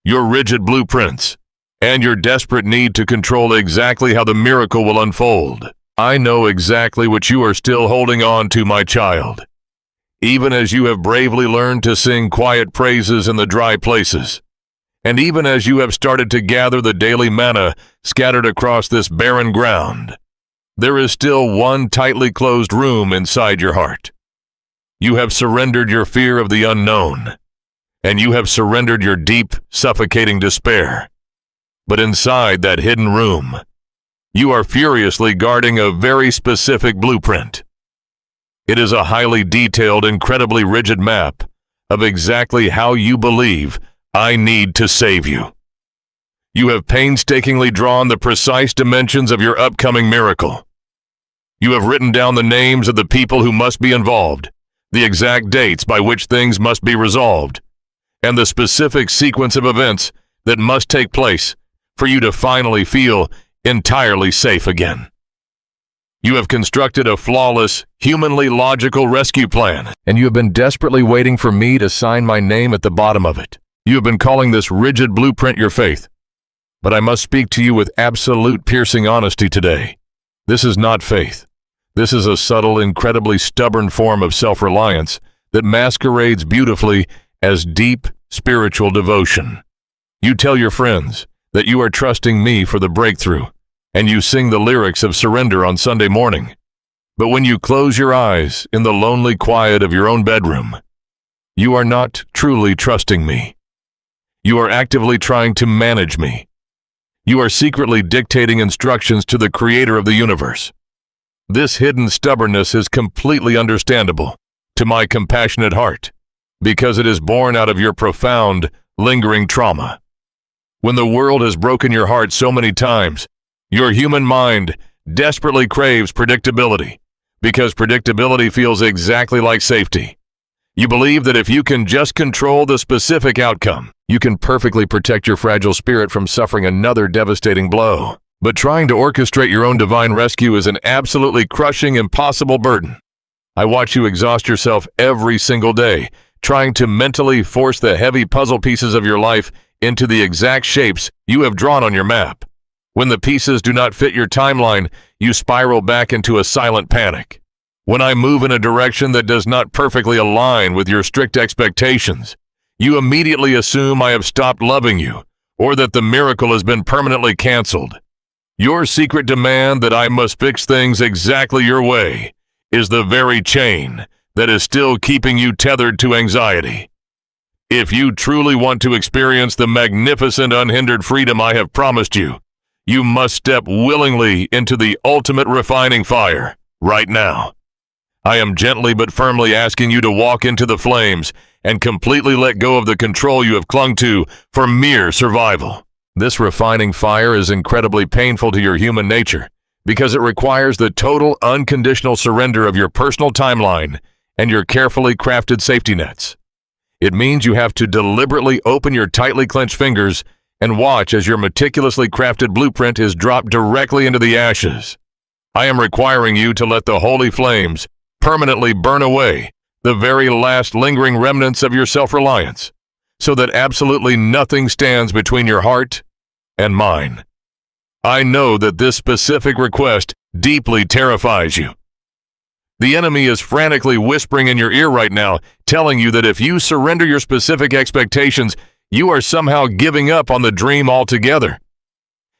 your rigid blueprints, and your desperate need to control exactly how the miracle will unfold. I know exactly what you are still holding on to, my child. Even as you have bravely learned to sing quiet praises in the dry places, and even as you have started to gather the daily manna scattered across this barren ground, there is still one tightly closed room inside your heart. You have surrendered your fear of the unknown, and you have surrendered your deep, suffocating despair. But inside that hidden room, you are furiously guarding a very specific blueprint. It is a highly detailed, incredibly rigid map of exactly how you believe I need to save you. You have painstakingly drawn the precise dimensions of your upcoming miracle. You have written down the names of the people who must be involved, the exact dates by which things must be resolved, and the specific sequence of events that must take place for you to finally feel entirely safe again. You have constructed a flawless, humanly logical rescue plan, and you have been desperately waiting for me to sign my name at the bottom of it. You have been calling this rigid blueprint your faith. But I must speak to you with absolute piercing honesty today. This is not faith. This is a subtle, incredibly stubborn form of self-reliance that masquerades beautifully as deep spiritual devotion. You tell your friends that you are trusting me for the breakthrough, and you sing the lyrics of surrender on Sunday morning. But when you close your eyes in the lonely quiet of your own bedroom, you are not truly trusting me. You are actively trying to manage me. You are secretly dictating instructions to the creator of the universe. This hidden stubbornness is completely understandable to my compassionate heart, because it is born out of your profound, lingering trauma. When the world has broken your heart so many times, your human mind desperately craves predictability, because predictability feels exactly like safety. You believe that if you can just control the specific outcome, you can perfectly protect your fragile spirit from suffering another devastating blow. But trying to orchestrate your own divine rescue is an absolutely crushing, impossible burden. I watch you exhaust yourself every single day, trying to mentally force the heavy puzzle pieces of your life into the exact shapes you have drawn on your map. When the pieces do not fit your timeline, you spiral back into a silent panic. When I move in a direction that does not perfectly align with your strict expectations, you immediately assume I have stopped loving you, or that the miracle has been permanently canceled. Your secret demand that I must fix things exactly your way is the very chain that is still keeping you tethered to anxiety. If you truly want to experience the magnificent unhindered freedom I have promised you, you must step willingly into the ultimate refining fire right now. I am gently but firmly asking you to walk into the flames and completely let go of the control you have clung to for mere survival. This refining fire is incredibly painful to your human nature because it requires the total unconditional surrender of your personal timeline and your carefully crafted safety nets. It means you have to deliberately open your tightly clenched fingers and watch as your meticulously crafted blueprint is dropped directly into the ashes. I am requiring you to let the holy flames permanently burn away the very last lingering remnants of your self-reliance, so that absolutely nothing stands between your heart and mine. I know that this specific request deeply terrifies you. The enemy is frantically whispering in your ear right now, telling you that if you surrender your specific expectations, you are somehow giving up on the dream altogether.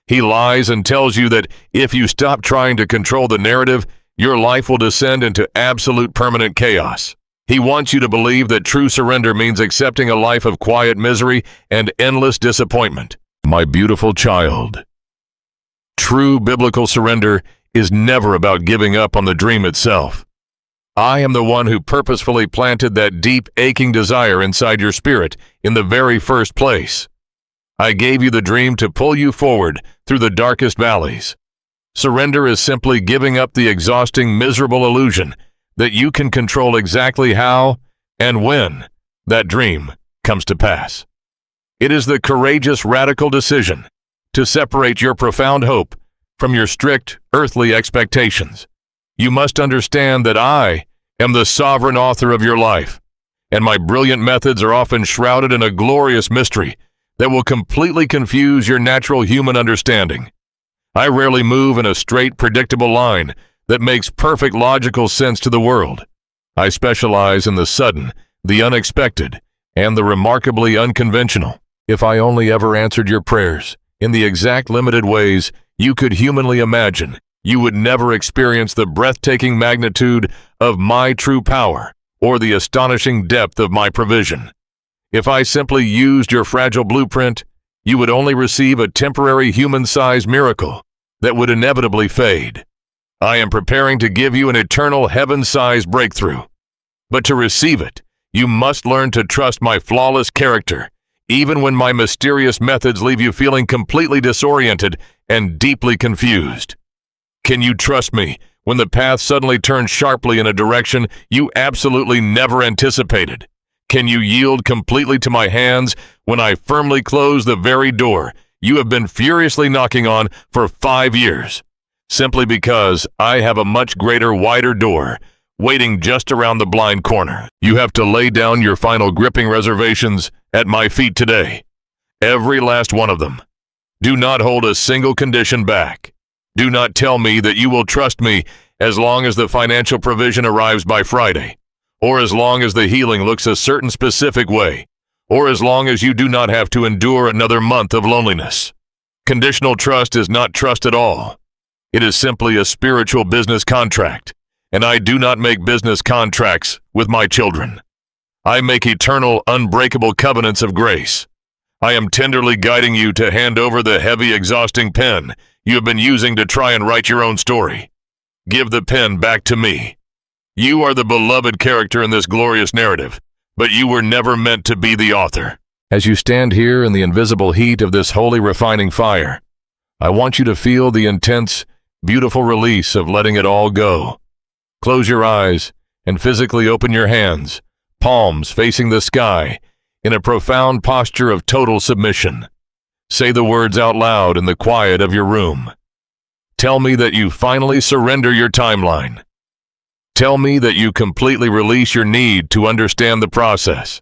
He lies and tells you that if you stop trying to control the narrative, your life will descend into absolute permanent chaos. He wants you to believe that true surrender means accepting a life of quiet misery and endless disappointment. My beautiful child, true biblical surrender is never about giving up on the dream itself. I am the one who purposefully planted that deep, aching desire inside your spirit in the very first place. I gave you the dream to pull you forward through the darkest valleys. Surrender is simply giving up the exhausting, miserable illusion that you can control exactly how and when that dream comes to pass. It is the courageous, radical decision to separate your profound hope from your strict, earthly expectations. You must understand that I am the sovereign author of your life, and my brilliant methods are often shrouded in a glorious mystery that will completely confuse your natural human understanding. I rarely move in a straight, predictable line that makes perfect logical sense to the world. I specialize in the sudden, the unexpected, and the remarkably unconventional. If I only ever answered your prayers in the exact limited ways you could humanly imagine, you would never experience the breathtaking magnitude of my true power or the astonishing depth of my provision. If I simply used your fragile blueprint, you would only receive a temporary human-sized miracle that would inevitably fade. I am preparing to give you an eternal heaven-sized breakthrough. But to receive it, you must learn to trust my flawless character, even when my mysterious methods leave you feeling completely disoriented and deeply confused. Can you trust me when the path suddenly turns sharply in a direction you absolutely never anticipated? Can you yield completely to my hands when I firmly close the very door you have been furiously knocking on for 5 years? Simply because I have a much greater, wider door waiting just around the blind corner. You have to lay down your final gripping reservations at my feet today. Every last one of them. Do not hold a single condition back. Do not tell me that you will trust me as long as the financial provision arrives by Friday, or as long as the healing looks a certain specific way, or as long as you do not have to endure another month of loneliness. Conditional trust is not trust at all. It is simply a spiritual business contract, and I do not make business contracts with my children. I make eternal, unbreakable covenants of grace. I am tenderly guiding you to hand over the heavy, exhausting pen you have been using to try and write your own story. Give the pen back to me. You are the beloved character in this glorious narrative, but you were never meant to be the author. As you stand here in the invisible heat of this holy refining fire, I want you to feel the intense, beautiful release of letting it all go. Close your eyes and physically open your hands, palms facing the sky, in a profound posture of total submission. Say the words out loud in the quiet of your room. Tell me that you finally surrender your timeline. Tell me that you completely release your need to understand the process.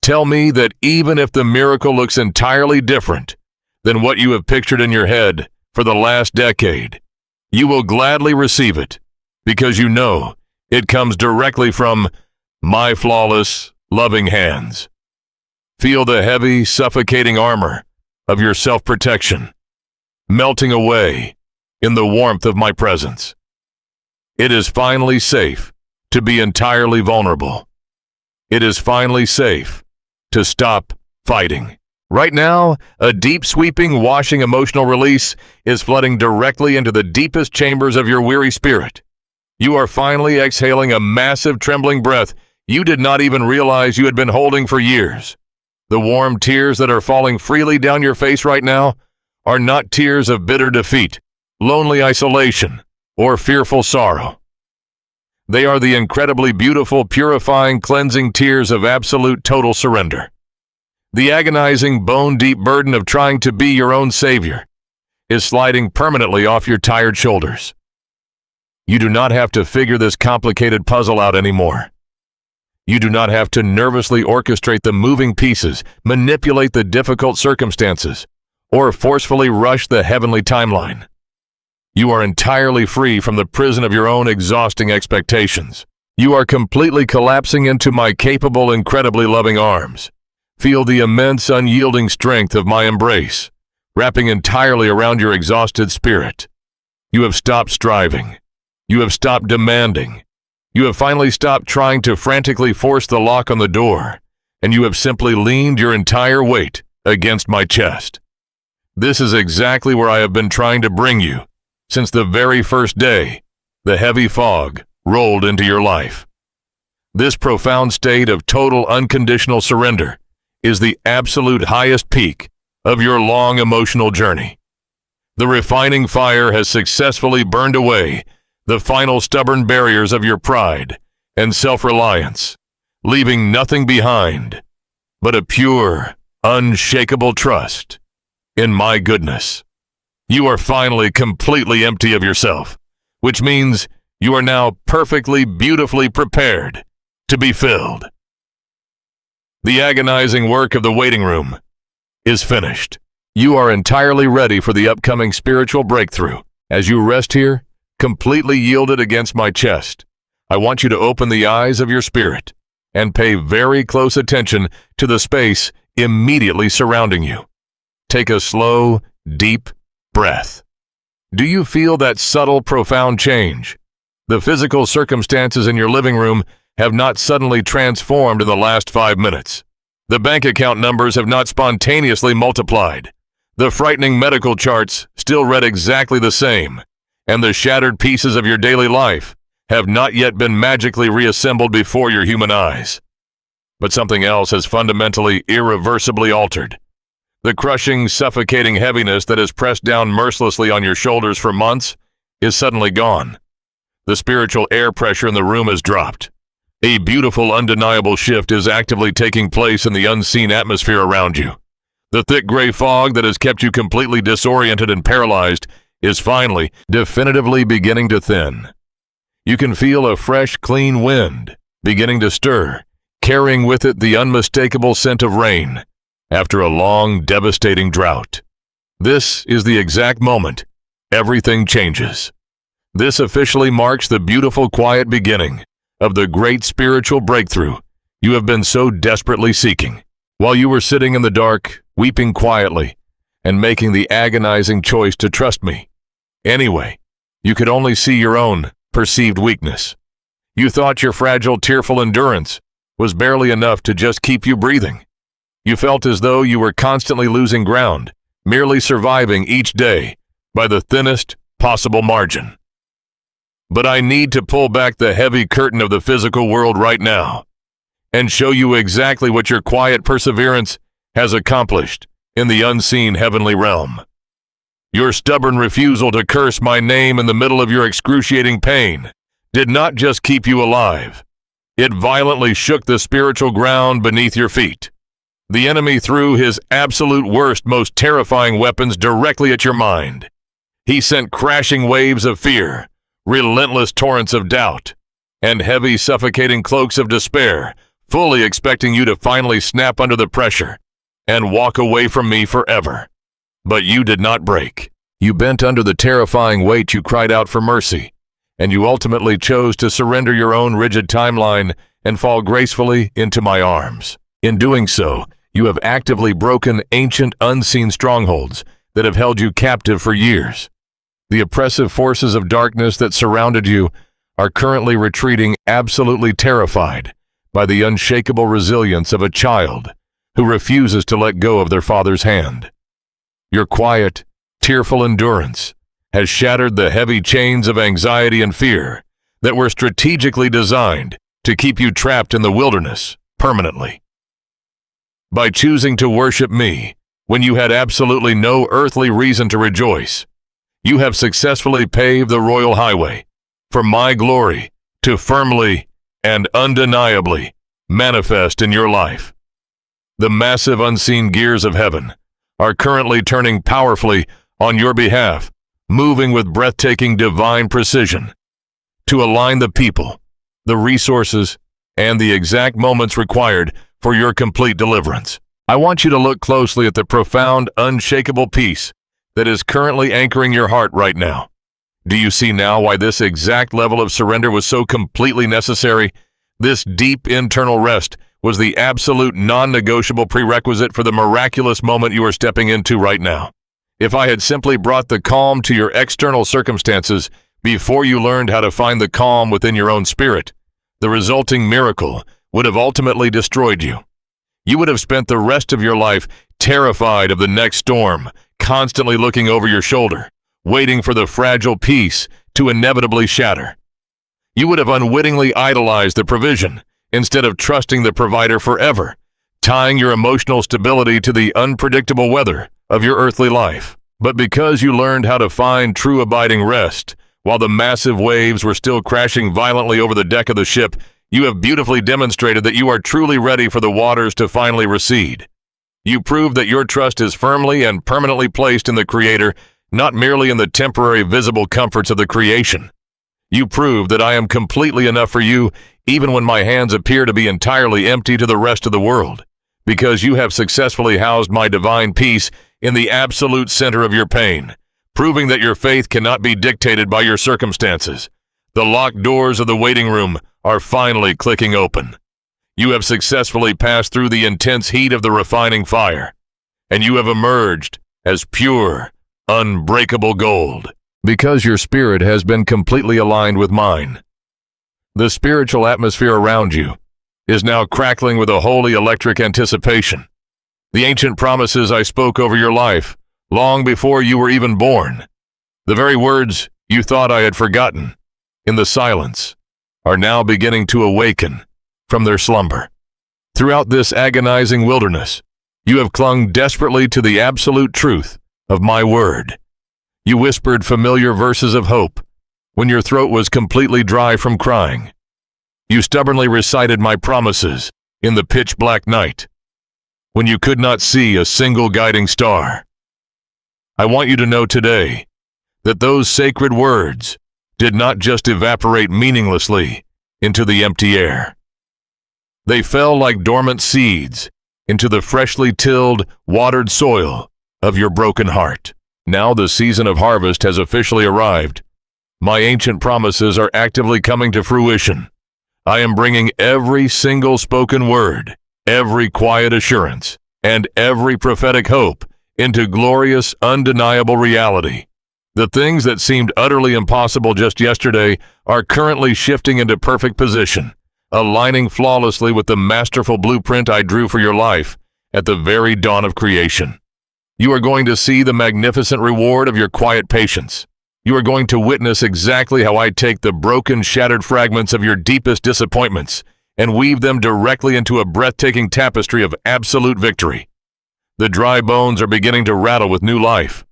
Tell me that even if the miracle looks entirely different than what you have pictured in your head for the last decade, you will gladly receive it because you know it comes directly from my flawless, loving hands. Feel the heavy, suffocating armor of your self-protection melting away in the warmth of my presence. It is finally safe to be entirely vulnerable. It is finally safe to stop fighting. Right now, a deep, sweeping, washing emotional release is flooding directly into the deepest chambers of your weary spirit. You are finally exhaling a massive, trembling breath you did not even realize you had been holding for years. The warm tears that are falling freely down your face right now are not tears of bitter defeat, lonely isolation, or fearful sorrow. They are the incredibly beautiful, purifying, cleansing tears of absolute total surrender. The agonizing, bone-deep burden of trying to be your own savior is sliding permanently off your tired shoulders. You do not have to figure this complicated puzzle out anymore. You do not have to nervously orchestrate the moving pieces, manipulate the difficult circumstances, or forcefully rush the heavenly timeline. You are entirely free from the prison of your own exhausting expectations. You are completely collapsing into my capable, incredibly loving arms. Feel the immense, unyielding strength of my embrace, wrapping entirely around your exhausted spirit. You have stopped striving. You have stopped demanding. You have finally stopped trying to frantically force the lock on the door, and you have simply leaned your entire weight against my chest. This is exactly where I have been trying to bring you since the very first day the heavy fog rolled into your life. This profound state of total unconditional surrender is the absolute highest peak of your long emotional journey. The refining fire has successfully burned away the final stubborn barriers of your pride and self-reliance, leaving nothing behind but a pure, unshakable trust in my goodness. You are finally completely empty of yourself, which means you are now perfectly, beautifully prepared to be filled. The agonizing work of the waiting room is finished. You are entirely ready for the upcoming spiritual breakthrough. As you rest here, completely yielded against my chest, I want you to open the eyes of your spirit and pay very close attention to the space immediately surrounding you. Take a slow, deep breath. Do you feel that subtle, profound change? The physical circumstances in your living room have not suddenly transformed in the last 5 minutes. The bank account numbers have not spontaneously multiplied. The frightening medical charts still read exactly the same, and the shattered pieces of your daily life have not yet been magically reassembled before your human eyes. But something else has fundamentally, irreversibly altered. The crushing, suffocating heaviness that has pressed down mercilessly on your shoulders for months is suddenly gone. The spiritual air pressure in the room has dropped. A beautiful, undeniable shift is actively taking place in the unseen atmosphere around you. The thick gray fog that has kept you completely disoriented and paralyzed is finally, definitively beginning to thin. You can feel a fresh, clean wind beginning to stir, carrying with it the unmistakable scent of rain after a long, devastating drought. This is the exact moment everything changes. This officially marks the beautiful, quiet beginning of the great spiritual breakthrough you have been so desperately seeking. While you were sitting in the dark, weeping quietly, and making the agonizing choice to trust me. Anyway, you could only see your own perceived weakness. You thought your fragile, tearful endurance was barely enough to just keep you breathing. You felt as though you were constantly losing ground, merely surviving each day by the thinnest possible margin. But I need to pull back the heavy curtain of the physical world right now and show you exactly what your quiet perseverance has accomplished in the unseen heavenly realm. Your stubborn refusal to curse my name in the middle of your excruciating pain did not just keep you alive. It violently shook the spiritual ground beneath your feet. The enemy threw his absolute worst, most terrifying weapons directly at your mind. He sent crashing waves of fear, relentless torrents of doubt, and heavy, suffocating cloaks of despair, fully expecting you to finally snap under the pressure and walk away from me forever. But you did not break. You bent under the terrifying weight, you cried out for mercy, and you ultimately chose to surrender your own rigid timeline and fall gracefully into my arms. In doing so, you have actively broken ancient, unseen strongholds that have held you captive for years. The oppressive forces of darkness that surrounded you are currently retreating, absolutely terrified by the unshakable resilience of a child who refuses to let go of their father's hand. Your quiet, tearful endurance has shattered the heavy chains of anxiety and fear that were strategically designed to keep you trapped in the wilderness permanently. By choosing to worship me when you had absolutely no earthly reason to rejoice, you have successfully paved the royal highway for my glory to firmly and undeniably manifest in your life. The massive unseen gears of heaven are currently turning powerfully on your behalf, moving with breathtaking divine precision to align the people, the resources, and the exact moments required for your complete deliverance. I want you to look closely at the profound, unshakable peace that is currently anchoring your heart right now. Do you see now why this exact level of surrender was so completely necessary? This deep internal rest was the absolute non-negotiable prerequisite for the miraculous moment you are stepping into right now. If I had simply brought the calm to your external circumstances before you learned how to find the calm within your own spirit, the resulting miracle would have ultimately destroyed you. You would have spent the rest of your life terrified of the next storm, constantly looking over your shoulder, waiting for the fragile peace to inevitably shatter. You would have unwittingly idolized the provision instead of trusting the provider forever, tying your emotional stability to the unpredictable weather of your earthly life. But because you learned how to find true abiding rest while the massive waves were still crashing violently over the deck of the ship, you have beautifully demonstrated that you are truly ready for the waters to finally recede. You prove that your trust is firmly and permanently placed in the Creator, not merely in the temporary visible comforts of the creation. You prove that I am completely enough for you, even when my hands appear to be entirely empty to the rest of the world, because you have successfully housed my divine peace in the absolute center of your pain, proving that your faith cannot be dictated by your circumstances. The locked doors of the waiting room are finally clicking open. You have successfully passed through the intense heat of the refining fire, and you have emerged as pure, unbreakable gold, because your spirit has been completely aligned with mine. The spiritual atmosphere around you is now crackling with a holy electric anticipation. The ancient promises I spoke over your life long before you were even born, the very words you thought I had forgotten in the silence, are now beginning to awaken from their slumber. Throughout this agonizing wilderness, you have clung desperately to the absolute truth of my word. You whispered familiar verses of hope when your throat was completely dry from crying. You stubbornly recited my promises in the pitch-black night when you could not see a single guiding star. I want you to know today that those sacred words did not just evaporate meaninglessly into the empty air. They fell like dormant seeds into the freshly tilled, watered soil of your broken heart. Now the season of harvest has officially arrived. My ancient promises are actively coming to fruition. I am bringing every single spoken word, every quiet assurance, and every prophetic hope into glorious, undeniable reality. The things that seemed utterly impossible just yesterday are currently shifting into perfect position, aligning flawlessly with the masterful blueprint I drew for your life at the very dawn of creation. You are going to see the magnificent reward of your quiet patience. You are going to witness exactly how I take the broken, shattered fragments of your deepest disappointments and weave them directly into a breathtaking tapestry of absolute victory. The dry bones are beginning to rattle with new life.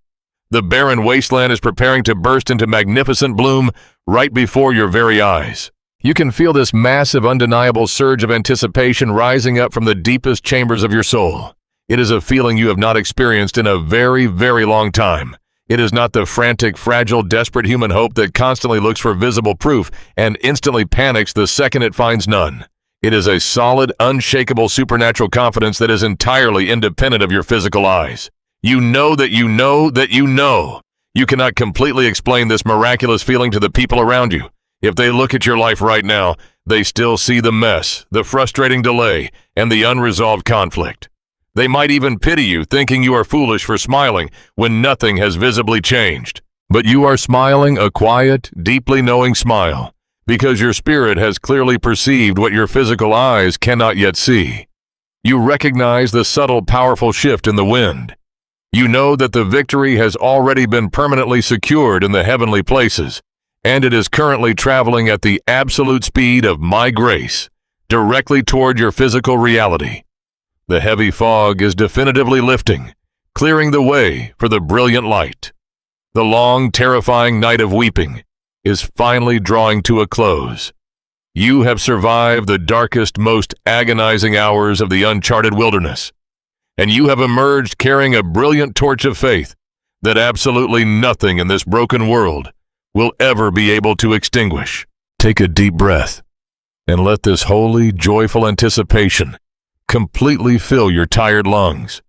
The barren wasteland is preparing to burst into magnificent bloom right before your very eyes. You can feel this massive, undeniable surge of anticipation rising up from the deepest chambers of your soul. It is a feeling you have not experienced in a very, very long time. It is not the frantic, fragile, desperate human hope that constantly looks for visible proof and instantly panics the second it finds none. It is a solid, unshakable supernatural confidence that is entirely independent of your physical eyes. You know that you know that you know. You cannot completely explain this miraculous feeling to the people around you. If they look at your life right now, they still see the mess, the frustrating delay, and the unresolved conflict. They might even pity you, thinking you are foolish for smiling when nothing has visibly changed. But you are smiling a quiet, deeply knowing smile, because your spirit has clearly perceived what your physical eyes cannot yet see. You recognize the subtle, powerful shift in the wind. You know that the victory has already been permanently secured in the heavenly places, and it is currently traveling at the absolute speed of my grace, directly toward your physical reality. The heavy fog is definitively lifting, clearing the way for the brilliant light. The long, terrifying night of weeping is finally drawing to a close. You have survived the darkest, most agonizing hours of the uncharted wilderness, and you have emerged carrying a brilliant torch of faith that absolutely nothing in this broken world will ever be able to extinguish. Take a deep breath and let this holy, joyful anticipation completely fill your tired lungs.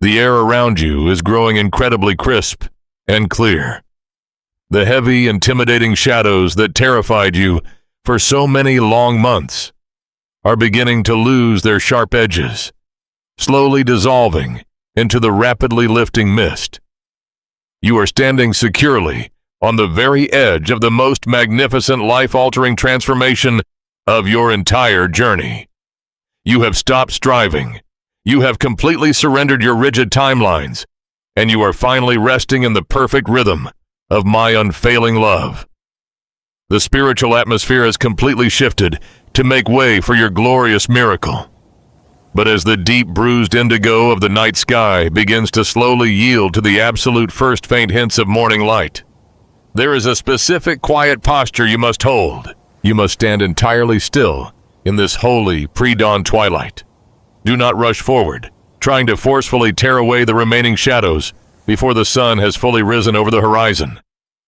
The air around you is growing incredibly crisp and clear. The heavy, intimidating shadows that terrified you for so many long months are beginning to lose their sharp edges, slowly dissolving into the rapidly lifting mist. You are standing securely on the very edge of the most magnificent, life-altering transformation of your entire journey. You have stopped striving. You have completely surrendered your rigid timelines, and you are finally resting in the perfect rhythm of my unfailing love. The spiritual atmosphere has completely shifted to make way for your glorious miracle. But as the deep, bruised indigo of the night sky begins to slowly yield to the absolute first faint hints of morning light, there is a specific quiet posture you must hold. You must stand entirely still in this holy pre-dawn twilight. Do not rush forward, trying to forcefully tear away the remaining shadows before the sun has fully risen over the horizon.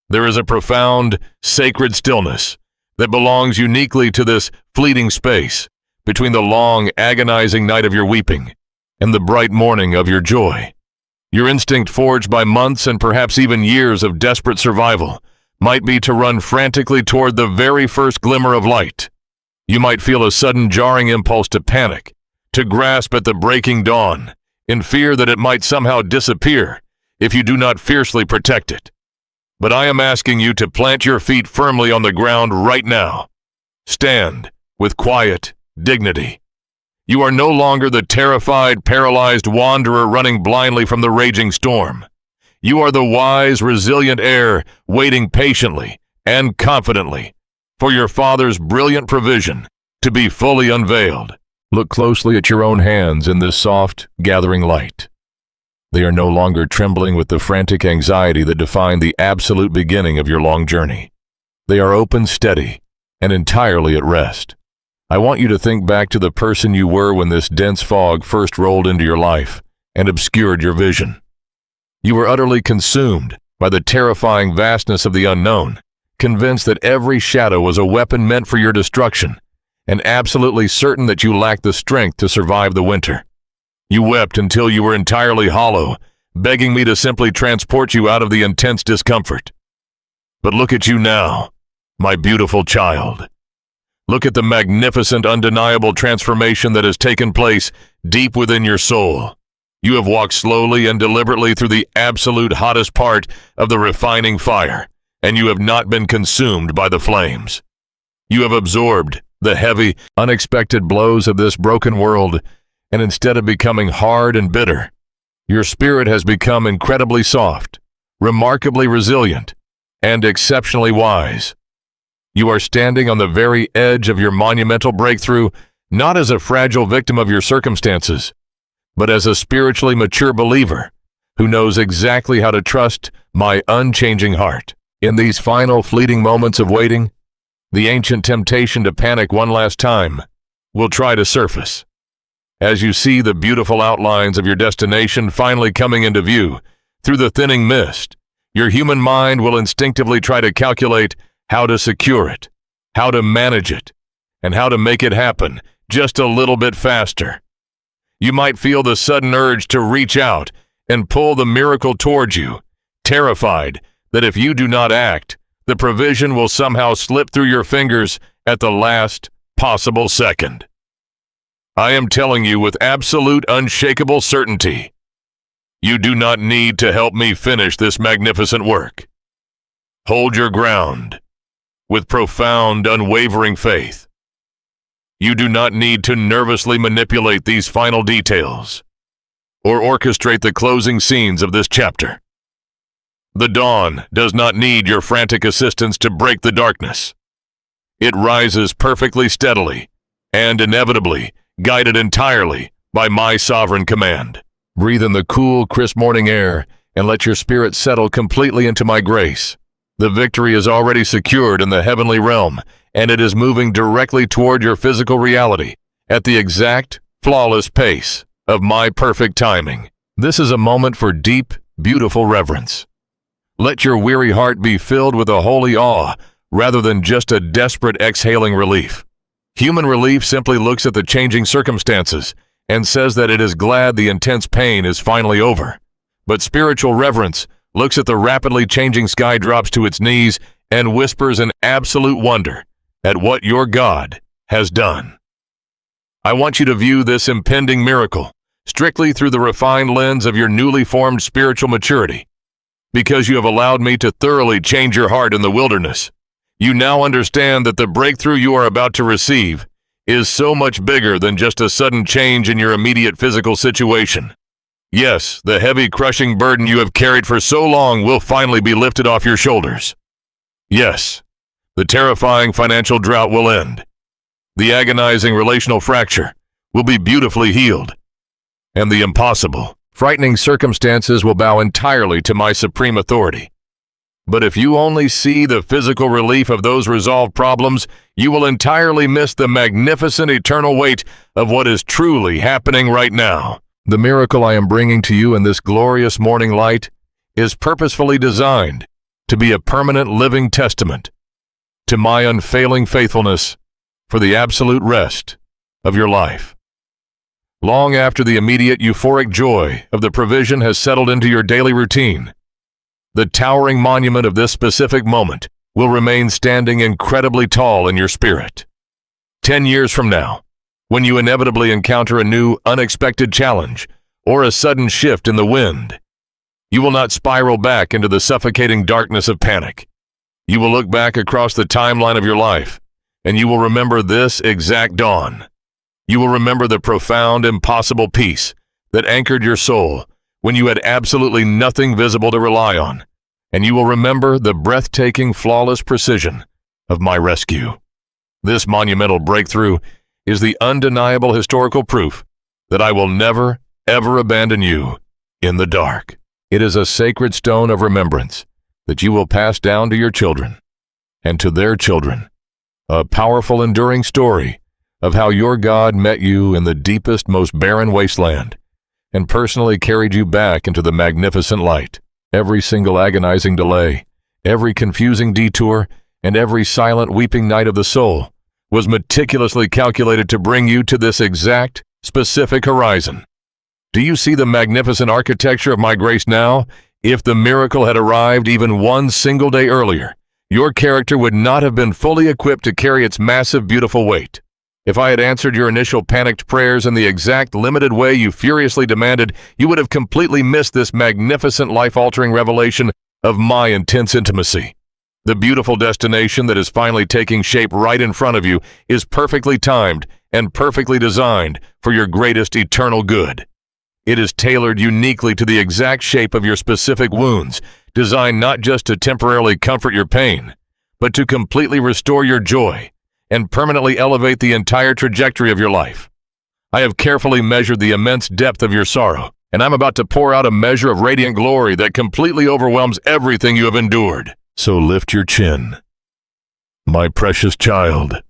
There is a profound, sacred stillness that belongs uniquely to this fleeting space between the long, agonizing night of your weeping and the bright morning of your joy. Your instinct, forged by months and perhaps even years of desperate survival, might be to run frantically toward the very first glimmer of light. You might feel a sudden jarring impulse to panic, to grasp at the breaking dawn, in fear that it might somehow disappear if you do not fiercely protect it. But I am asking you to plant your feet firmly on the ground right now. Stand with quiet dignity. You are no longer the terrified, paralyzed wanderer running blindly from the raging storm. You are the wise, resilient heir waiting patiently and confidently for your Father's brilliant provision to be fully unveiled. Look closely at your own hands in this soft, gathering light. They are no longer trembling with the frantic anxiety that defined the absolute beginning of your long journey. They are open, steady, and entirely at rest. I want you to think back to the person you were when this dense fog first rolled into your life and obscured your vision. You were utterly consumed by the terrifying vastness of the unknown, convinced that every shadow was a weapon meant for your destruction, and absolutely certain that you lacked the strength to survive the winter. You wept until you were entirely hollow, begging me to simply transport you out of the intense discomfort. But look at you now, my beautiful child. Look at the magnificent, undeniable transformation that has taken place deep within your soul. You have walked slowly and deliberately through the absolute hottest part of the refining fire, and you have not been consumed by the flames. You have absorbed the heavy, unexpected blows of this broken world, and instead of becoming hard and bitter, your spirit has become incredibly soft, remarkably resilient, and exceptionally wise. You are standing on the very edge of your monumental breakthrough, not as a fragile victim of your circumstances, but as a spiritually mature believer who knows exactly how to trust my unchanging heart. In these final fleeting moments of waiting, the ancient temptation to panic one last time will try to surface. As you see the beautiful outlines of your destination finally coming into view through the thinning mist, your human mind will instinctively try to calculate how to secure it, how to manage it, and how to make it happen just a little bit faster. You might feel the sudden urge to reach out and pull the miracle towards you, terrified that if you do not act, the provision will somehow slip through your fingers at the last possible second. I am telling you with absolute unshakable certainty, you do not need to help me finish this magnificent work. Hold your ground with profound, unwavering faith. You do not need to nervously manipulate these final details or orchestrate the closing scenes of this chapter. The dawn does not need your frantic assistance to break the darkness. It rises perfectly steadily and inevitably guided entirely by my sovereign command. Breathe in the cool, crisp morning air and let your spirit settle completely into my grace. The victory is already secured in the heavenly realm, and it is moving directly toward your physical reality at the exact, flawless pace of my perfect timing. This is a moment for deep, beautiful reverence. Let your weary heart be filled with a holy awe rather than just a desperate exhaling relief. Human relief simply looks at the changing circumstances and says that it is glad the intense pain is finally over. But spiritual reverence looks at the rapidly changing sky, drops to its knees, and whispers in absolute wonder at what your God has done. I want you to view this impending miracle strictly through the refined lens of your newly formed spiritual maturity. Because you have allowed me to thoroughly change your heart in the wilderness, you now understand that the breakthrough you are about to receive is so much bigger than just a sudden change in your immediate physical situation. Yes, the heavy, crushing burden you have carried for so long will finally be lifted off your shoulders. Yes, the terrifying financial drought will end. The agonizing relational fracture will be beautifully healed. And the impossible, frightening circumstances will bow entirely to my supreme authority. But if you only see the physical relief of those resolved problems, you will entirely miss the magnificent eternal weight of what is truly happening right now. The miracle I am bringing to you in this glorious morning light is purposefully designed to be a permanent living testament to my unfailing faithfulness for the absolute rest of your life. long after the immediate euphoric joy of the provision has settled into your daily routine. The towering monument of this specific moment will remain standing incredibly tall in your spirit. 10 years from now, when you inevitably encounter a new, unexpected challenge or a sudden shift in the wind, you will not spiral back into the suffocating darkness of panic. You will look back across the timeline of your life, and you will remember this exact dawn. You will remember the profound, impossible peace that anchored your soul when you had absolutely nothing visible to rely on, and you will remember the breathtaking, flawless precision of my rescue. This monumental breakthrough is the undeniable historical proof that I will never, ever abandon you in the dark. It is a sacred stone of remembrance that you will pass down to your children and to their children, a powerful, enduring story of how your God met you in the deepest, most barren wasteland and personally carried you back into the magnificent light. Every single agonizing delay, every confusing detour, and every silent weeping night of the soul was meticulously calculated to bring you to this exact, specific horizon. Do you see the magnificent architecture of my grace now? If the miracle had arrived even one single day earlier, your character would not have been fully equipped to carry its massive, beautiful weight. If I had answered your initial panicked prayers in the exact limited way you furiously demanded, you would have completely missed this magnificent, life-altering revelation of my intense intimacy. The beautiful destination that is finally taking shape right in front of you is perfectly timed and perfectly designed for your greatest eternal good. It is tailored uniquely to the exact shape of your specific wounds, designed not just to temporarily comfort your pain, but to completely restore your joy and permanently elevate the entire trajectory of your life. I have carefully measured the immense depth of your sorrow, and I'm about to pour out a measure of radiant glory that completely overwhelms everything you have endured. So lift your chin, my precious child.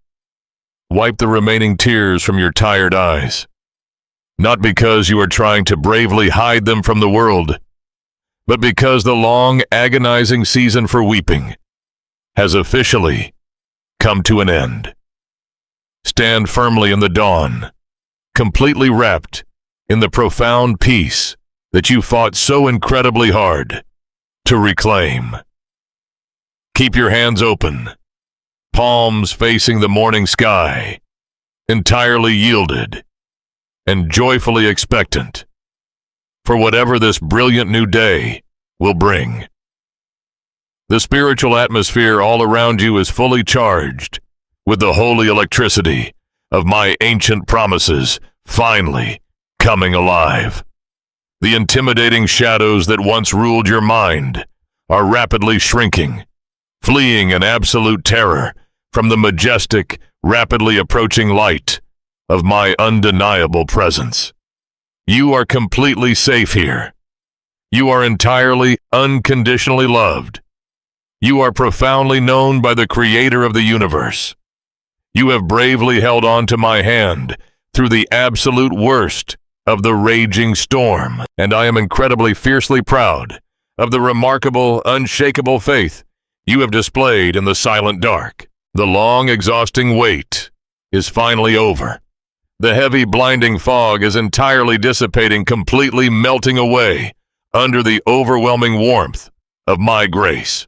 Wipe the remaining tears from your tired eyes. Not because you are trying to bravely hide them from the world, but because the long, agonizing season for weeping has officially come to an end. Stand firmly in the dawn, completely wrapped in the profound peace that you fought so incredibly hard to reclaim. Keep your hands open, palms facing the morning sky, entirely yielded and joyfully expectant for whatever this brilliant new day will bring. The spiritual atmosphere all around you is fully charged with the holy electricity of my ancient promises finally coming alive. The intimidating shadows that once ruled your mind are rapidly shrinking, fleeing in absolute terror from the majestic, rapidly approaching light of my undeniable presence. You are completely safe here. You are entirely, unconditionally loved. You are profoundly known by the Creator of the universe. You have bravely held on to my hand through the absolute worst of the raging storm, and I am incredibly fiercely proud of the remarkable, unshakable faith you have displayed in the silent dark. The long, exhausting wait is finally over. The heavy, blinding fog is entirely dissipating, completely melting away under the overwhelming warmth of my grace.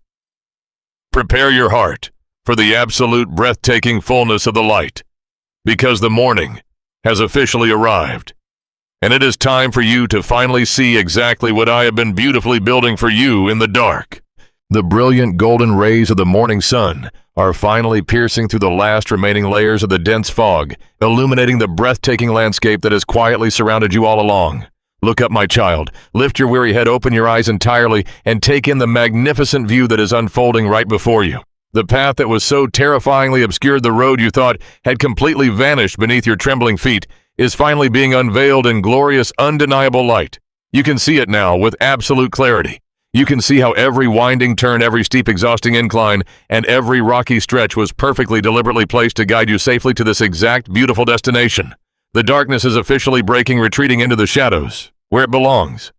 Prepare your heart for the absolute, breathtaking fullness of the light, because the morning has officially arrived, and it is time for you to finally see exactly what I have been beautifully building for you in the dark. The brilliant golden rays of the morning sun are finally piercing through the last remaining layers of the dense fog, illuminating the breathtaking landscape that has quietly surrounded you all along. Look up, my child. Lift your weary head, open your eyes entirely, and take in the magnificent view that is unfolding right before you. The path that was so terrifyingly obscured the road you thought had completely vanished beneath your trembling feet is finally being unveiled in glorious, undeniable light. You can see it now with absolute clarity. You can see how every winding turn, every steep, exhausting incline, and every rocky stretch was perfectly, deliberately placed to guide you safely to this exact, beautiful destination. The darkness is officially breaking, retreating into the shadows, where it belongs.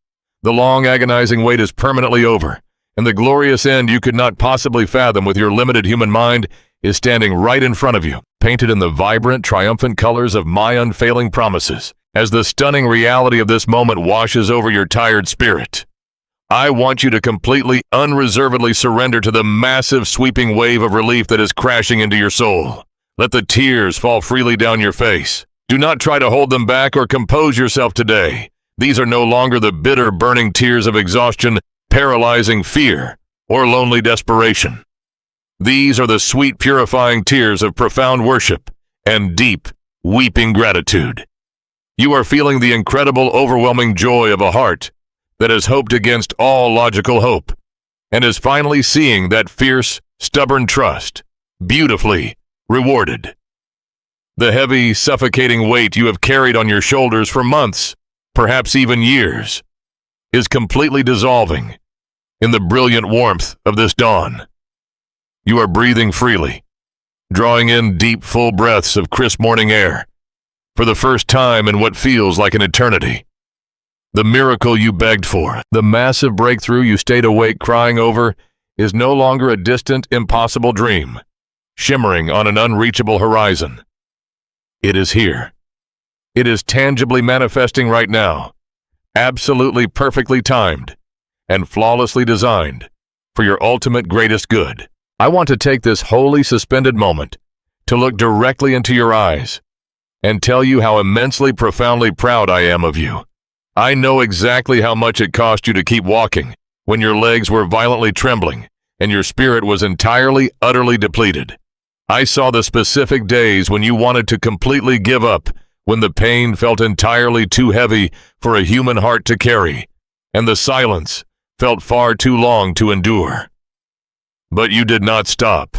The long, agonizing wait is permanently over, and the glorious end you could not possibly fathom with your limited human mind is standing right in front of you, painted in the vibrant, triumphant colors of my unfailing promises. As the stunning reality of this moment washes over your tired spirit, I want you to completely, unreservedly surrender to the massive, sweeping wave of relief that is crashing into your soul. Let the tears fall freely down your face. Do not try to hold them back or compose yourself today. These are no longer the bitter, burning tears of exhaustion, paralyzing fear, or lonely desperation. These are the sweet, purifying tears of profound worship and deep, weeping gratitude. You are feeling the incredible, overwhelming joy of a heart that has hoped against all logical hope and is finally seeing that fierce, stubborn trust beautifully rewarded. The heavy, suffocating weight you have carried on your shoulders for months, perhaps even years, is completely dissolving in the brilliant warmth of this dawn. You are breathing freely, drawing in deep, full breaths of crisp morning air for the first time in what feels like an eternity. The miracle you begged for, the massive breakthrough you stayed awake crying over, is no longer a distant, impossible dream, shimmering on an unreachable horizon. It is here. It is tangibly manifesting right now, absolutely perfectly timed, and flawlessly designed for your ultimate greatest good. I want to take this wholly suspended moment to look directly into your eyes and tell you how immensely, profoundly proud I am of you. I know exactly how much it cost you to keep walking when your legs were violently trembling and your spirit was entirely, utterly depleted. I saw the specific days when you wanted to completely give up, when the pain felt entirely too heavy for a human heart to carry, and the silence felt far too long to endure. But you did not stop.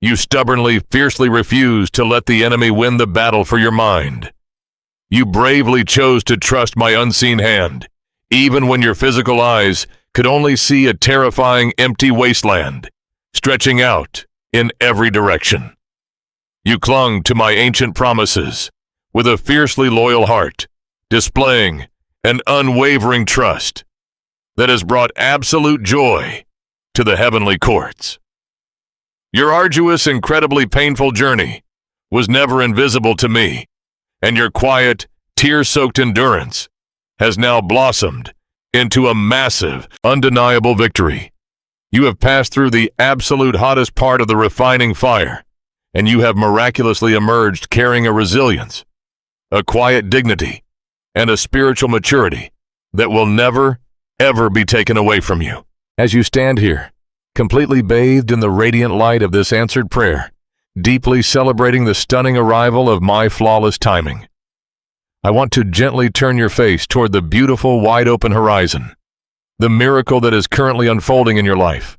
You stubbornly, fiercely refused to let the enemy win the battle for your mind. You bravely chose to trust my unseen hand, even when your physical eyes could only see a terrifying, empty wasteland, stretching out in every direction. You clung to my ancient promises with a fiercely loyal heart, displaying an unwavering trust that has brought absolute joy to the heavenly courts. Your arduous, incredibly painful journey was never invisible to me, and your quiet, tear-soaked endurance has now blossomed into a massive, undeniable victory. You have passed through the absolute hottest part of the refining fire, and you have miraculously emerged carrying a resilience, a quiet dignity, and a spiritual maturity that will never, ever be taken away from you. As you stand here, completely bathed in the radiant light of this answered prayer, deeply celebrating the stunning arrival of my flawless timing, I want to gently turn your face toward the beautiful, wide-open horizon, the miracle that is currently unfolding in your life,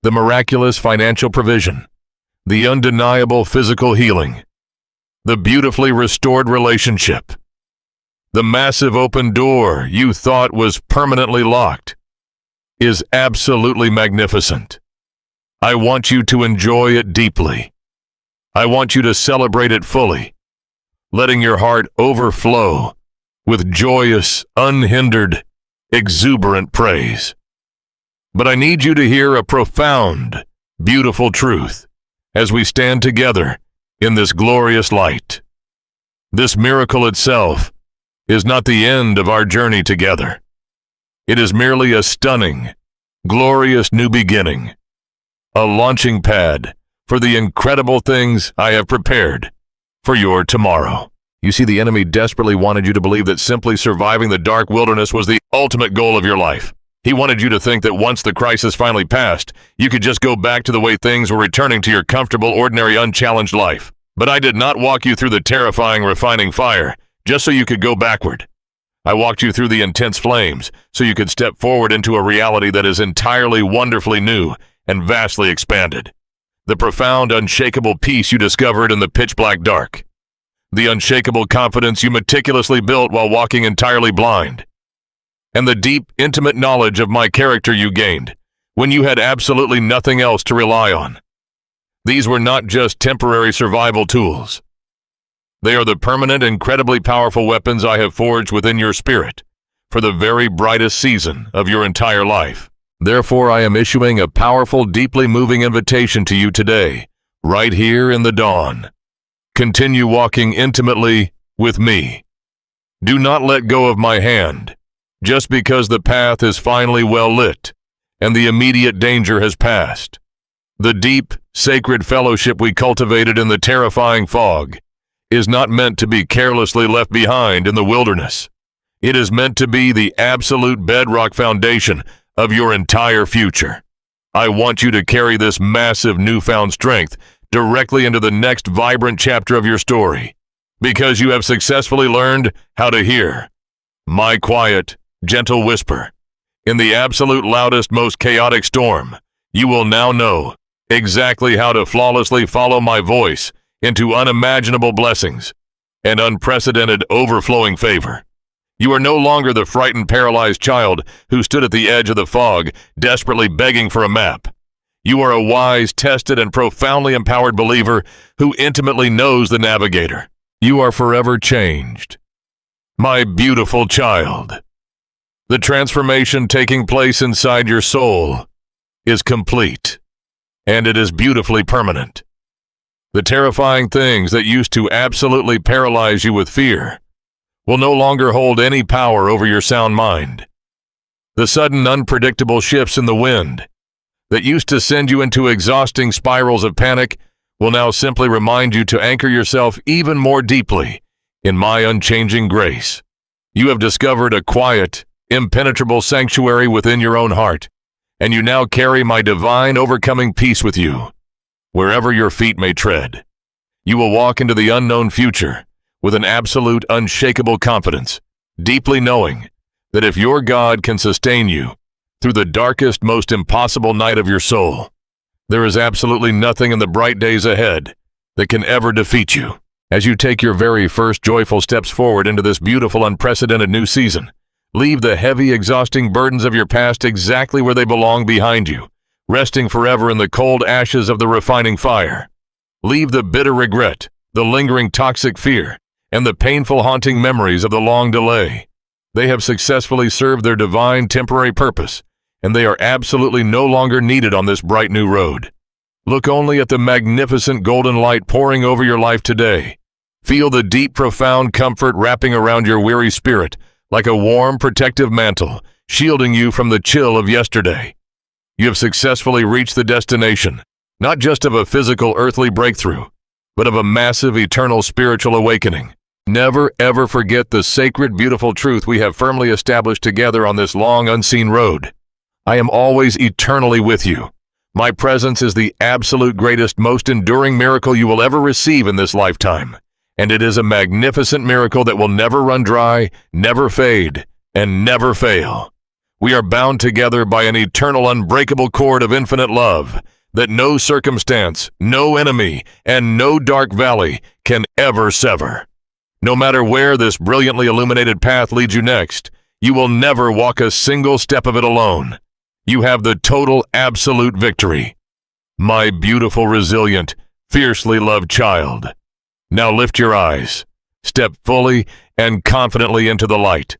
the miraculous financial provision, the undeniable physical healing, the beautifully restored relationship, the massive open door you thought was permanently locked is absolutely magnificent. I want you to enjoy it deeply. I want you to celebrate it fully, letting your heart overflow with joyous, unhindered, exuberant praise. But I need you to hear a profound, beautiful truth as we stand together in this glorious light. This miracle itself is not the end of our journey together. It is merely a stunning, glorious new beginning, a launching pad for the incredible things I have prepared for your tomorrow. You see, the enemy desperately wanted you to believe that simply surviving the dark wilderness was the ultimate goal of your life. He wanted you to think that once the crisis finally passed, you could just go back to the way things were returning to your comfortable, ordinary, unchallenged life. But I did not walk you through the terrifying, refining fire just so you could go backward. I walked you through the intense flames so you could step forward into a reality that is entirely wonderfully new and vastly expanded. The profound, unshakable peace you discovered in the pitch-black dark. The unshakable confidence you meticulously built while walking entirely blind. And the deep, intimate knowledge of my character you gained when you had absolutely nothing else to rely on. These were not just temporary survival tools. They are the permanent, incredibly powerful weapons I have forged within your spirit for the very brightest season of your entire life. Therefore, I am issuing a powerful, deeply moving invitation to you today, right here in the dawn. Continue walking intimately with me. Do not let go of my hand, just because the path is finally well lit and the immediate danger has passed. The deep, sacred fellowship we cultivated in the terrifying fog is not meant to be carelessly left behind in the wilderness. It is meant to be the absolute bedrock foundation of your entire future. I want you to carry this massive newfound strength directly into the next vibrant chapter of your story, because you have successfully learned how to hear my quiet, gentle whisper. In the absolute loudest, most chaotic storm, you will now know exactly how to flawlessly follow my voice into unimaginable blessings and unprecedented overflowing favor. You are no longer the frightened, paralyzed child who stood at the edge of the fog, desperately begging for a map. You are a wise, tested, and profoundly empowered believer who intimately knows the navigator. You are forever changed. My beautiful child. The transformation taking place inside your soul is complete, and it is beautifully permanent. The terrifying things that used to absolutely paralyze you with fear will no longer hold any power over your sound mind. The sudden, unpredictable shifts in the wind that used to send you into exhausting spirals of panic will now simply remind you to anchor yourself even more deeply in my unchanging grace. You have discovered a quiet, impenetrable sanctuary within your own heart, and you now carry my divine overcoming peace with you, wherever your feet may tread. You will walk into the unknown future with an absolute, unshakable confidence, deeply knowing that if your God can sustain you through the darkest, most impossible night of your soul, there is absolutely nothing in the bright days ahead that can ever defeat you. As you take your very first joyful steps forward into this beautiful, unprecedented new season, leave the heavy, exhausting burdens of your past exactly where they belong behind you, resting forever in the cold ashes of the refining fire. Leave the bitter regret, the lingering toxic fear, and the painful haunting memories of the long delay. They have successfully served their divine temporary purpose, and they are absolutely no longer needed on this bright new road. Look only at the magnificent golden light pouring over your life today. Feel the deep, profound comfort wrapping around your weary spirit like a warm, protective mantle, shielding you from the chill of yesterday. You have successfully reached the destination, not just of a physical earthly breakthrough, but of a massive, eternal spiritual awakening. Never, ever forget the sacred, beautiful truth we have firmly established together on this long, unseen road. I am always eternally with you. My presence is the absolute greatest, most enduring miracle you will ever receive in this lifetime. And it is a magnificent miracle that will never run dry, never fade, and never fail. We are bound together by an eternal, unbreakable cord of infinite love that no circumstance, no enemy, and no dark valley can ever sever. No matter where this brilliantly illuminated path leads you next, you will never walk a single step of it alone. You have the total, absolute victory. My beautiful, resilient, fiercely loved child. Now lift your eyes, step fully and confidently into the light,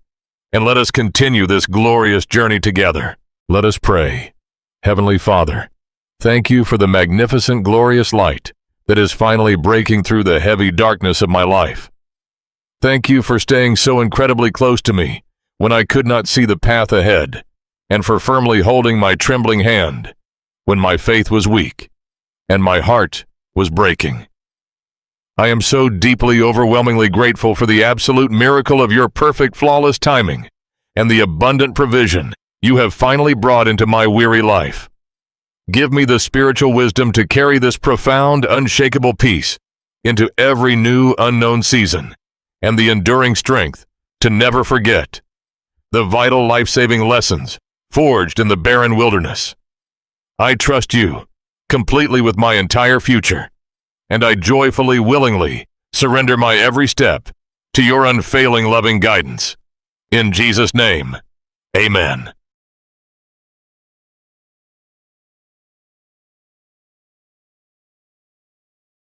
and let us continue this glorious journey together. Let us pray. Heavenly Father, thank you for the magnificent, glorious light that is finally breaking through the heavy darkness of my life. Thank you for staying so incredibly close to me when I could not see the path ahead, and for firmly holding my trembling hand when my faith was weak and my heart was breaking. I am so deeply, overwhelmingly grateful for the absolute miracle of your perfect, flawless timing and the abundant provision you have finally brought into my weary life. Give me the spiritual wisdom to carry this profound, unshakable peace into every new, unknown season, and the enduring strength to never forget the vital, life-saving lessons forged in the barren wilderness. I trust you completely with my entire future, and I joyfully, willingly surrender my every step to your unfailing, loving guidance. In Jesus' name, amen.